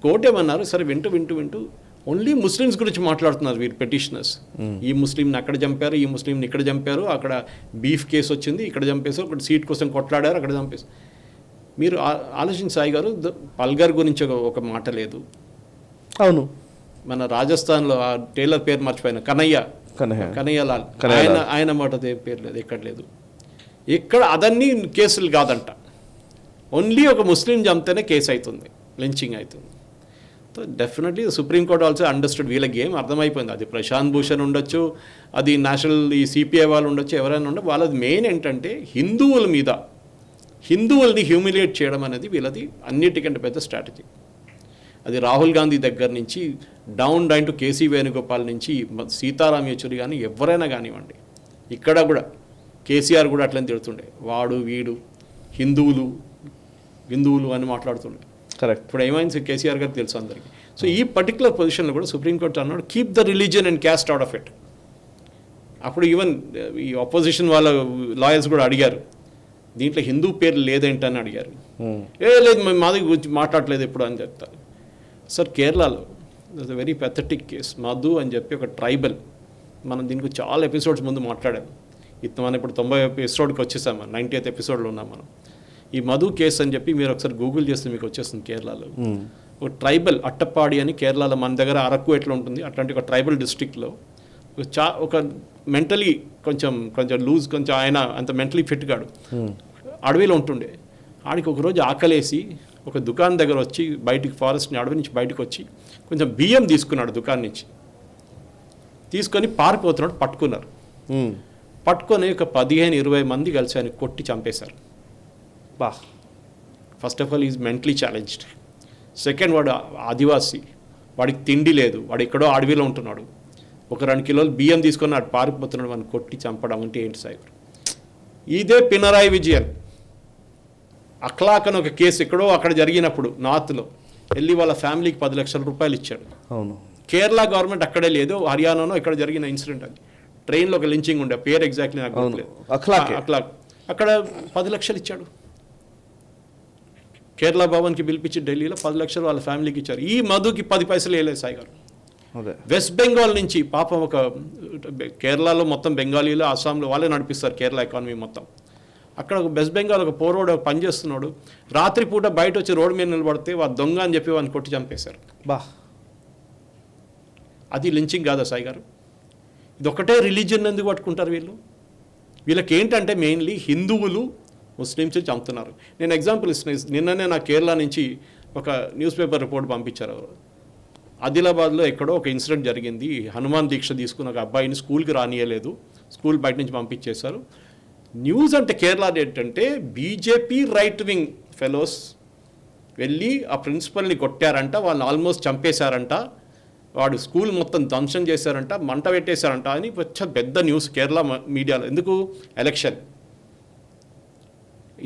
Court ఏమన్నారు, సరే వింటూ ఓన్లీ ముస్లిమ్స్ గురించి మాట్లాడుతున్నారు వీరు పెటిషనర్స్. ఈ ముస్లింని అక్కడ చంపారు, ఈ ముస్లింని ఇక్కడ చంపారు, అక్కడ బీఫ్ కేసు వచ్చింది, ఇక్కడ చంపేశారు, అక్కడ సీట్ కోసం కొట్లాడారు, అక్కడ చంపేశారు. మీరు ఆలోచించి సాయి గారు, పల్గర్ గురించి ఒక మాట లేదు. అవును, మన రాజస్థాన్లో ఆ టైలర్ పేరు మర్చిపోయిన కనయ్యలాల్, ఆయన మాట పేరు లేదు, ఎక్కడ లేదు. ఇక్కడ అదన్నీ కేసులు కాదంట, ఓన్లీ ఒక ముస్లిం చంపితేనే కేసు అవుతుంది, లించింగ్ అవుతుంది. So definitely supreme court also understood, వీళ్ళకి ఏం అర్థమైపోయింది. అది ప్రశాంత్ భూషణ్ ఉండొచ్చు, అది నేషనల్ ఈ సిపిఐ వాళ్ళు ఉండొచ్చు, ఎవరైనా ఉండొచ్చు. వాళ్ళది మెయిన్ ఏంటంటే హిందువుల్ని హ్యూమిలియేట్ చేయడం అనేది వీళ్ళది అన్నిటికంటే పెద్ద స్ట్రాటజీ. అది రాహుల్ గాంధీ దగ్గర నుంచి డౌన్ టు కేసీ వేణుగోపాల్ నుంచి సీతారాం యెచూరి కానీ ఎవరైనా కానివ్వండి, ఇక్కడ కూడా కేసీఆర్ కూడా అట్లని తిడుతుండే, వాడు వీడు హిందువులు అని మాట్లాడుతుండే. కరెక్ట్. ఇప్పుడు ఏమైంది కేసీఆర్ గారికి తెలుసు అందరికీ. సో ఈ పర్టికులర్ పొజిషన్లో కూడా సుప్రీంకోర్టు అన్నాడు, keep the religion and caste out of it. అప్పుడు ఈవెన్ ఈ అపోజిషన్ వాళ్ళ లాయర్స్ కూడా అడిగారు, దీంట్లో హిందూ పేరు లేదేంటని అడిగారు. లేదు మేము మాది గురించి మాట్లాడలేదు ఎప్పుడు అని చెప్తారు. సార్ కేరళలో it's very pathetic case. Madhu అని చెప్పి ఒక ట్రైబల్, మనం దీనికి చాలా ఎపిసోడ్స్ ముందు మాట్లాడాము. మనం ఇప్పుడు 90వ ఎపిసోడ్కి వచ్చేసాము, 90th ఎపిసోడ్లో ఉన్నాం మనం. ఈ మధు కేసు అని చెప్పి మీరు ఒకసారి గూగుల్ చేస్తే మీకు వచ్చేస్తుంది కేరళలో. ఒక ట్రైబల్ అట్టప్పాడి అని కేరళలో మన దగ్గర అరకు ఎట్లా ఉంటుంది అట్లాంటి ఒక ట్రైబల్ డిస్ట్రిక్ట్లో ఒక మెంటలీ కొంచెం లూజ్, కొంచెం ఆయన అంత మెంటలీ ఫిట్ కాడు, అడవిలో ఉంటుండే. ఆడికి ఒకరోజు ఆకలేసి ఒక దుకాణం దగ్గర వచ్చి బయటికి ఫారెస్ట్ అడవి నుంచి బయటకు వచ్చి కొంచెం బియ్యం తీసుకున్నాడు దుకాణం నుంచి. తీసుకొని పారిపోతున్నాడు, పట్టుకున్నారు. పట్టుకొని ఒక 15-20 మంది కలిసి ఆయన కొట్టి చంపేశారు. First of all is mentally challenged. Second, వాడు ఆదివాసి, వాడికి తిండి లేదు, వాడు ఎక్కడో అడవిలో ఉంటున్నాడు. ఒక 2 కిలోలు బియ్యం తీసుకొని వాడు పారిపోతున్నాడు, వాడిని కొట్టి చంపడం అంటే ఏంటి సాగర్? ఇదే పినరాయి విజయన్ అక్లాక్ అని ఒక కేసు ఎక్కడో అక్కడ జరిగినప్పుడు నార్త్లో వెళ్ళి వాళ్ళ ఫ్యామిలీకి 10 లక్షల రూపాయలు ఇచ్చాడు. అవును, కేరళ గవర్నమెంట్ అక్కడే లేదు, హర్యానాలో ఇక్కడ జరిగిన ఇన్సిడెంట్ అది. ట్రైన్లో ఒక లించింగ్ ఉండే, పేరు ఎగ్జాక్ట్లీ నాకు గుర్తులేదు. అక్లాక్ అక్కడ 10 లక్షలు ఇచ్చాడు. కేరళ భవన్కి పిలిపించి ఢిల్లీలో 10 లక్షలు వాళ్ళ ఫ్యామిలీకి ఇచ్చారు. ఈ మధుకి 10 పైసలు వేయలేదు సాయి గారు. వెస్ట్ బెంగాల్ నుంచి పాపం ఒక కేరళలో మొత్తం బెంగాలీలో, అస్సాంలో వాళ్ళే నడిపిస్తారు కేరళ ఎకానమీ మొత్తం. అక్కడ ఒక వెస్ట్ బెంగాల్ ఒక పోరోడు పని చేస్తున్నాడు, రాత్రిపూట బయట వచ్చి రోడ్డు మీద నిలబడితే వాడు దొంగ అని చెప్పి వాడిని కొట్టి చంపేశారు. అది లించింగ్ కాదా సాయి గారు? ఇది ఒకటే రిలీజియన్ ఎందుకు పట్టుకుంటారు వీళ్ళు? వీళ్ళకి ఏంటంటే మెయిన్లీ హిందువులు ముస్లిమ్స్ చంపుతున్నారు. నేను ఎగ్జాంపుల్ ఇస్తున్నాను. నిన్ననే నా కేరళ నుంచి ఒక న్యూస్ పేపర్ రిపోర్ట్ పంపించారు. ఆదిలాబాద్లో ఎక్కడో ఒక ఇన్సిడెంట్ జరిగింది. హనుమాన్ దీక్ష తీసుకున్న ఒక అబ్బాయిని స్కూల్కి రానియలేదు, స్కూల్ బయట నుంచి పంపించేశారు. న్యూస్ అంటే కేరళ ఏంటంటే బీజేపీ రైట్ వింగ్ ఫెలోస్ వెళ్ళి ఆ ప్రిన్సిపల్ని కొట్టారంట, వాళ్ళని ఆల్మోస్ట్ చంపేశారంట, వాడు స్కూల్ మొత్తం ధ్వంసం చేశారంట, మంట పెట్టేశారంట అని పెద్ద న్యూస్ కేరళ మీడియాలో. ఎందుకు? ఎలక్షన్.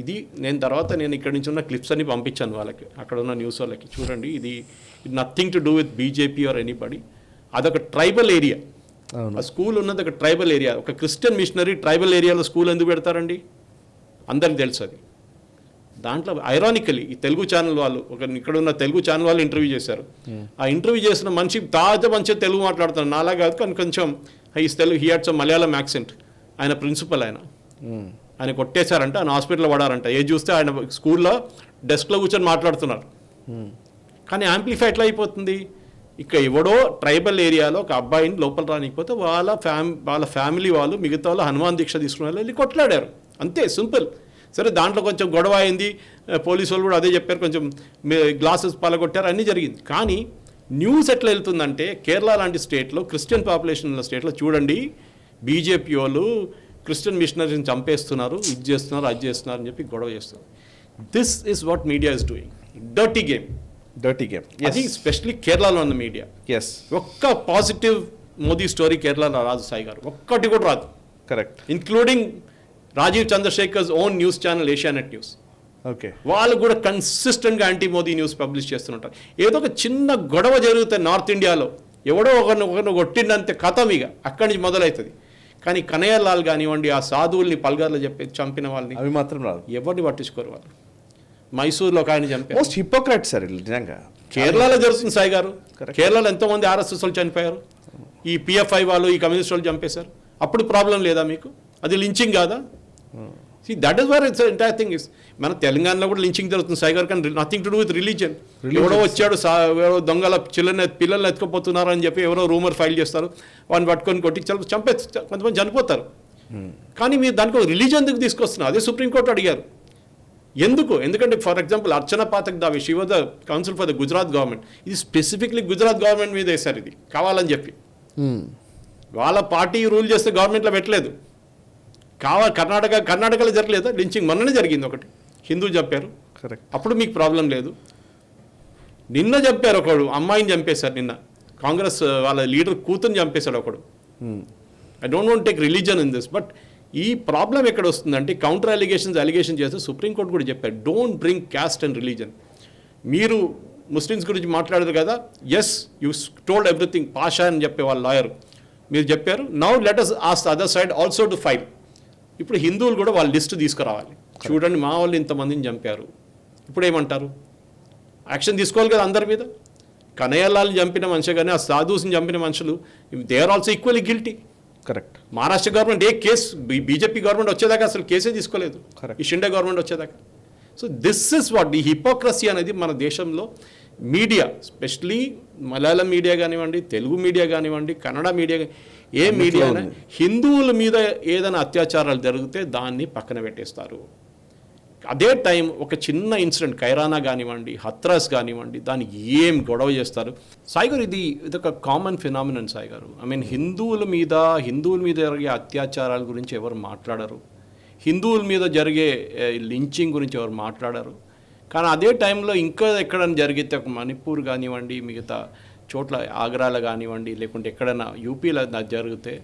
ఇది నేను ఇక్కడి నుంచి ఉన్న క్లిప్స్ అన్ని పంపించాను వాళ్ళకి, అక్కడ ఉన్న న్యూస్ వాళ్ళకి. చూడండి, ఇది nothing to do with BJP or anybody. అదొక ట్రైబల్ ఏరియా. ఆ స్కూల్ ఉన్నది ఒక ట్రైబల్ ఏరియా. ఒక క్రిస్టియన్ మిషనరీ ట్రైబల్ ఏరియాలో స్కూల్ ఎందుకు పెడతారండి? అందరికి తెలుసు అది. దాంట్లో ఐరానికలీ ఈ తెలుగు ఛానల్ వాళ్ళు ఇక్కడ ఉన్న తెలుగు ఛానల్ వాళ్ళు ఇంటర్వ్యూ చేశారు. ఆ ఇంటర్వ్యూ చేసిన మనిషి మంచిగా తెలుగు మాట్లాడుతారు, నాలా కాదు కానీ కొంచెం he had some Malayalam accent. ఆయన ప్రిన్సిపల్, ఆయన కొట్టేశారంట, ఆయన హాస్పిటల్లో పడారంట. ఏది చూస్తే ఆయన స్కూల్లో డెస్క్లో కూర్చొని మాట్లాడుతున్నారు. కానీ యాంప్లిఫై ఎట్లా అయిపోతుంది? ఇక ఎవడో ట్రైబల్ ఏరియాలో ఒక అబ్బాయిని లోపల రానికపోతే వాళ్ళ ఫ్యామిలీ వాళ్ళు మిగతా వాళ్ళు హనుమాన్ దీక్ష తీసుకున్న వాళ్ళు వెళ్ళి కొట్లాడారు. అంతే, సింపుల్. సరే, దాంట్లో కొంచెం గొడవ అయింది, పోలీసు వాళ్ళు కూడా అదే చెప్పారు, కొంచెం గ్లాసెస్ పలగొట్టారు, అన్నీ జరిగింది. కానీ న్యూస్ ఎట్లా వెళ్తుందంటే కేరళ లాంటి స్టేట్లో, క్రిస్టియన్ పాపులేషన్ ఉన్న స్టేట్లో చూడండి, బీజేపీ వాళ్ళు క్రిస్టియన్ మిషనరీని చంపేస్తున్నారు, ఇది చేస్తున్నారు, అది చేస్తున్నారు అని చెప్పి గొడవ చేస్తున్నారు. This is what media is doing. Dirty game. అది స్పెషలీ కేరళలో ఉన్న మీడియా. ఒక్క పాజిటివ్ మోదీ స్టోరీ కేరళలో రాదు సాయి గారు, ఒక్కటి కూడా రాదు. Correct. Including Rajeev Chandrasekhar's own news channel Asianet news. వాళ్ళు కూడా కన్సిస్టెంట్గా యాంటీ మోదీ న్యూస్ పబ్లిష్ చేస్తుంటారు. ఏదో ఒక చిన్న గొడవ జరుగుతుంది నార్త్ ఇండియాలో, ఎవడో ఒకరిని కొట్టిందంతే కథం, ఇక అక్కడి నుంచి మొదలవుతుంది. కానీ కనయ్యలాల్ కానివ్వండి, ఆ సాధువుల్ని పల్గార్లో చెప్పి చంపిన వాళ్ళని అవి మాత్రం రాదు, ఎవరిని పట్టించుకోరు వాళ్ళు. మైసూర్లో ఒక ఆయన చంపారు. మోస్ట్ హిపోక్రైట్ సార్ నిజంగా. కేరళలో జరుగుతుంది సాయి గారు. కేరళలో ఎంతోమంది ఆర్ఎస్ఎస్ వాళ్ళు చనిపోయారు, ఈ పిఎఫ్ఐ వాళ్ళు, ఈ కమ్యూనిస్ట్ వాళ్ళు చంపేశారు. అప్పుడు ప్రాబ్లం లేదా మీకు? అది లించింగ్ కాదా? That is were it's entire thing is. మన తెలంగాణలో కూడా లించింగ్ జరుగుతుంది సాయి గారు, కానీ nothing to do with religion. ఎవడో వచ్చాడు, ఎవరో దొంగల పిల్లల్ని ఎత్తుకుపోతున్నారు అని చెప్పి ఎవరో రూమర్ ఫైల్ చేస్తారు, వాడిని పట్టుకొని కొట్టి చంపే కొంతమంది చనిపోతారు. కానీ మీరు దానికి ఒక రిలీజియన్ ఎందుకు తీసుకొస్తున్నారు? అదే సుప్రీంకోర్టు అడిగారు. ఎందుకు? ఎందుకంటే ఫర్ ఎగ్జాంపుల్ అర్చన పాఠక్ దావి, she was the council for the Gujarat government. ఇది స్పెసిఫిక్లీ గుజరాత్ గవర్నమెంట్ మీద వేశారు, ఇది కావాలని చెప్పి. వాళ్ళ పార్టీ రూల్ చేస్తే గవర్నమెంట్లో పెట్టలేదు. కర్ణాటకలో జరగలేదా లించింగ్? మొన్ననే జరిగింది ఒకటి, హిందువులు చంపారు. అప్పుడు మీకు ప్రాబ్లం లేదు. నిన్న చంపారు ఒకడు, అమ్మాయిని చంపేశారు నిన్న. కాంగ్రెస్ వాళ్ళ లీడర్ కూతుర్ని చంపేశాడు ఒకడు. I don't want take religion in this, but ఈ ప్రాబ్లం ఎక్కడ వస్తుందంటే కౌంటర్ అలిగేషన్ చేస్తే సుప్రీంకోర్టు కూడా చెప్పారు, don't bring caste and religion. మీరు ముస్లిమ్స్ గురించి మాట్లాడారు కదా, yes you told everything, Pasha అని చెప్పే వాళ్ళ లాయర్ మీరు చెప్పారు. Now let us ask the other side also to file. ఇప్పుడు హిందువులు కూడా వాళ్ళ లిస్టు తీసుకురావాలి. చూడండి, మా వాళ్ళు ఇంతమందిని చంపారు, ఇప్పుడు ఏమంటారు? యాక్షన్ తీసుకోవాలి కదా అందరి మీద. కనయ్యలాల్ని చంపిన మనిషి కానీ ఆ సాధుస్ని చంపిన మనుషులు, they are also equally guilty. Correct. Maharashtra government ఏ కేసు, బీజేపీ గవర్నమెంట్ వచ్చేదాకా అసలు కేసే తీసుకోలేదు, ఈ షిండే గవర్నమెంట్ వచ్చేదాకా. సో దిస్ ఇస్ వాట్ ఈ హిపోక్రసీ అనేది మన దేశంలో మీడియా, ఎస్పెషలీ మలయాళం మీడియా కానివ్వండి, తెలుగు మీడియా కానివ్వండి, కన్నడ మీడియా, ఏ మీడియా అయినా హిందువుల మీద ఏదైనా అత్యాచారాలు జరిగితే దాన్ని పక్కన పెట్టేస్తారు. అదే టైం ఒక చిన్న ఇన్సిడెంట్ కైరానా కానివ్వండి, హత్రాస్ కానివ్వండి, దాన్ని ఏం గొడవ చేస్తారు. సాయి గారు, ఇది ఒక కామన్ ఫినామినన్ సాయి గారు. ఐ మీన్ హిందువుల మీద జరిగే అత్యాచారాల గురించి ఎవరు మాట్లాడరు, హిందువుల మీద జరిగే లించింగ్ గురించి ఎవరు మాట్లాడరు. కానీ అదే టైంలో ఇంకా ఎక్కడైనా జరిగితే ఒక మణిపూర్ కానివ్వండి, మిగతా చోట్ల ఆగ్రాలో కానివ్వండి, లేకుంటే ఎక్కడైనా యూపీలో జరిగితే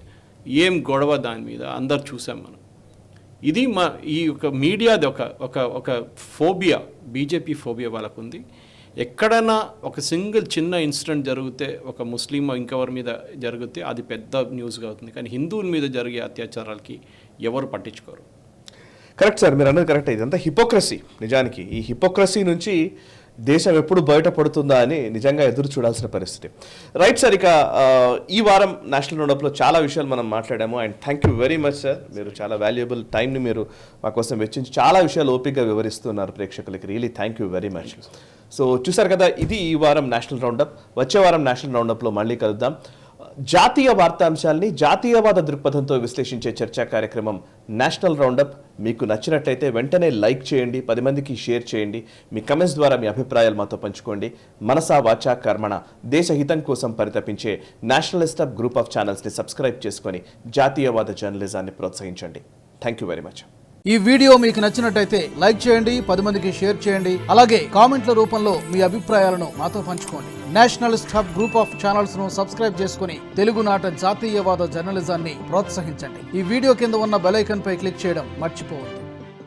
ఏం గొడవ దాని మీద అందరు చూసాం మనం. ఇది ఈ యొక్క మీడియాది ఒక ఫోబియా, బీజేపీ ఫోబియా వాళ్ళకు ఉంది. ఎక్కడైనా ఒక సింగిల్ చిన్న ఇన్సిడెంట్ జరిగితే, ఒక ముస్లిం ఇంకెవరి మీద జరిగితే అది పెద్ద న్యూస్గా అవుతుంది. కానీ హిందువుల మీద జరిగే అత్యాచారాలకి ఎవరు పట్టించుకోరు. కరెక్ట్ సార్, మీరు అన్నది కరెక్ట్. ఇదంతా హిపోక్రసీ. నిజానికి ఈ హిపోక్రసీ నుంచి దేశం ఎప్పుడు బయటపడుతుందా అని నిజంగా ఎదురు చూడాల్సిన పరిస్థితి. రైట్ సార్, ఇక ఈ వారం నేషనల్ రౌండప్లో చాలా విషయాలు మనం మాట్లాడాము. And thank you very much sir. మీరు చాలా వాల్యుయబుల్ టైంని మీరు మా కోసం వెచ్చించి చాలా విషయాలు ఓపికగా వివరిస్తున్నారు ప్రేక్షకులకి. Really thank you very much. So చూసారు కదా, ఇది ఈ వారం నేషనల్ రౌండప్. వచ్చే వారం నేషనల్ రౌండప్లో మళ్ళీ కలుద్దాం. జాతీయ వార్తాంశాల్ని జాతీయవాద దృక్పథంతో విశ్లేషించే చర్చా కార్యక్రమం నేషనల్ రౌండప్ మీకు నచ్చినట్టయితే వెంటనే లైక్ చేయండి, 10 మందికి షేర్ చేయండి. మీ కమెంట్స్ ద్వారా మీ అభిప్రాయాలు మాతో పంచుకోండి. మనసా వాచా కర్మణ దేశ హితం కోసం పరితపించే నేషనలిస్ట్ హబ్ గ్రూప్ ఆఫ్ ఛానల్స్ని సబ్స్క్రైబ్ చేసుకొని జాతీయవాద జర్నలిజాన్ని ప్రోత్సహించండి. Thank you very much. ఈ వీడియో మీకు నచ్చినట్టయితే లైక్ చేయండి, 10 మందికి షేర్ చేయండి. అలాగే కామెంట్ల రూపంలో మీ అభిప్రాయాలను మాతో పంచుకోండి. Nationalist hub group of channels ను సబ్స్క్రైబ్ చేసుకుని తెలుగునాట జాతీయవాద జర్నలిజాన్ని ప్రోత్సహించండి. ఈ వీడియో కింద ఉన్న బెల్ ఐకాన్ పై క్లిక్ చేయడం మర్చిపోవద్దు.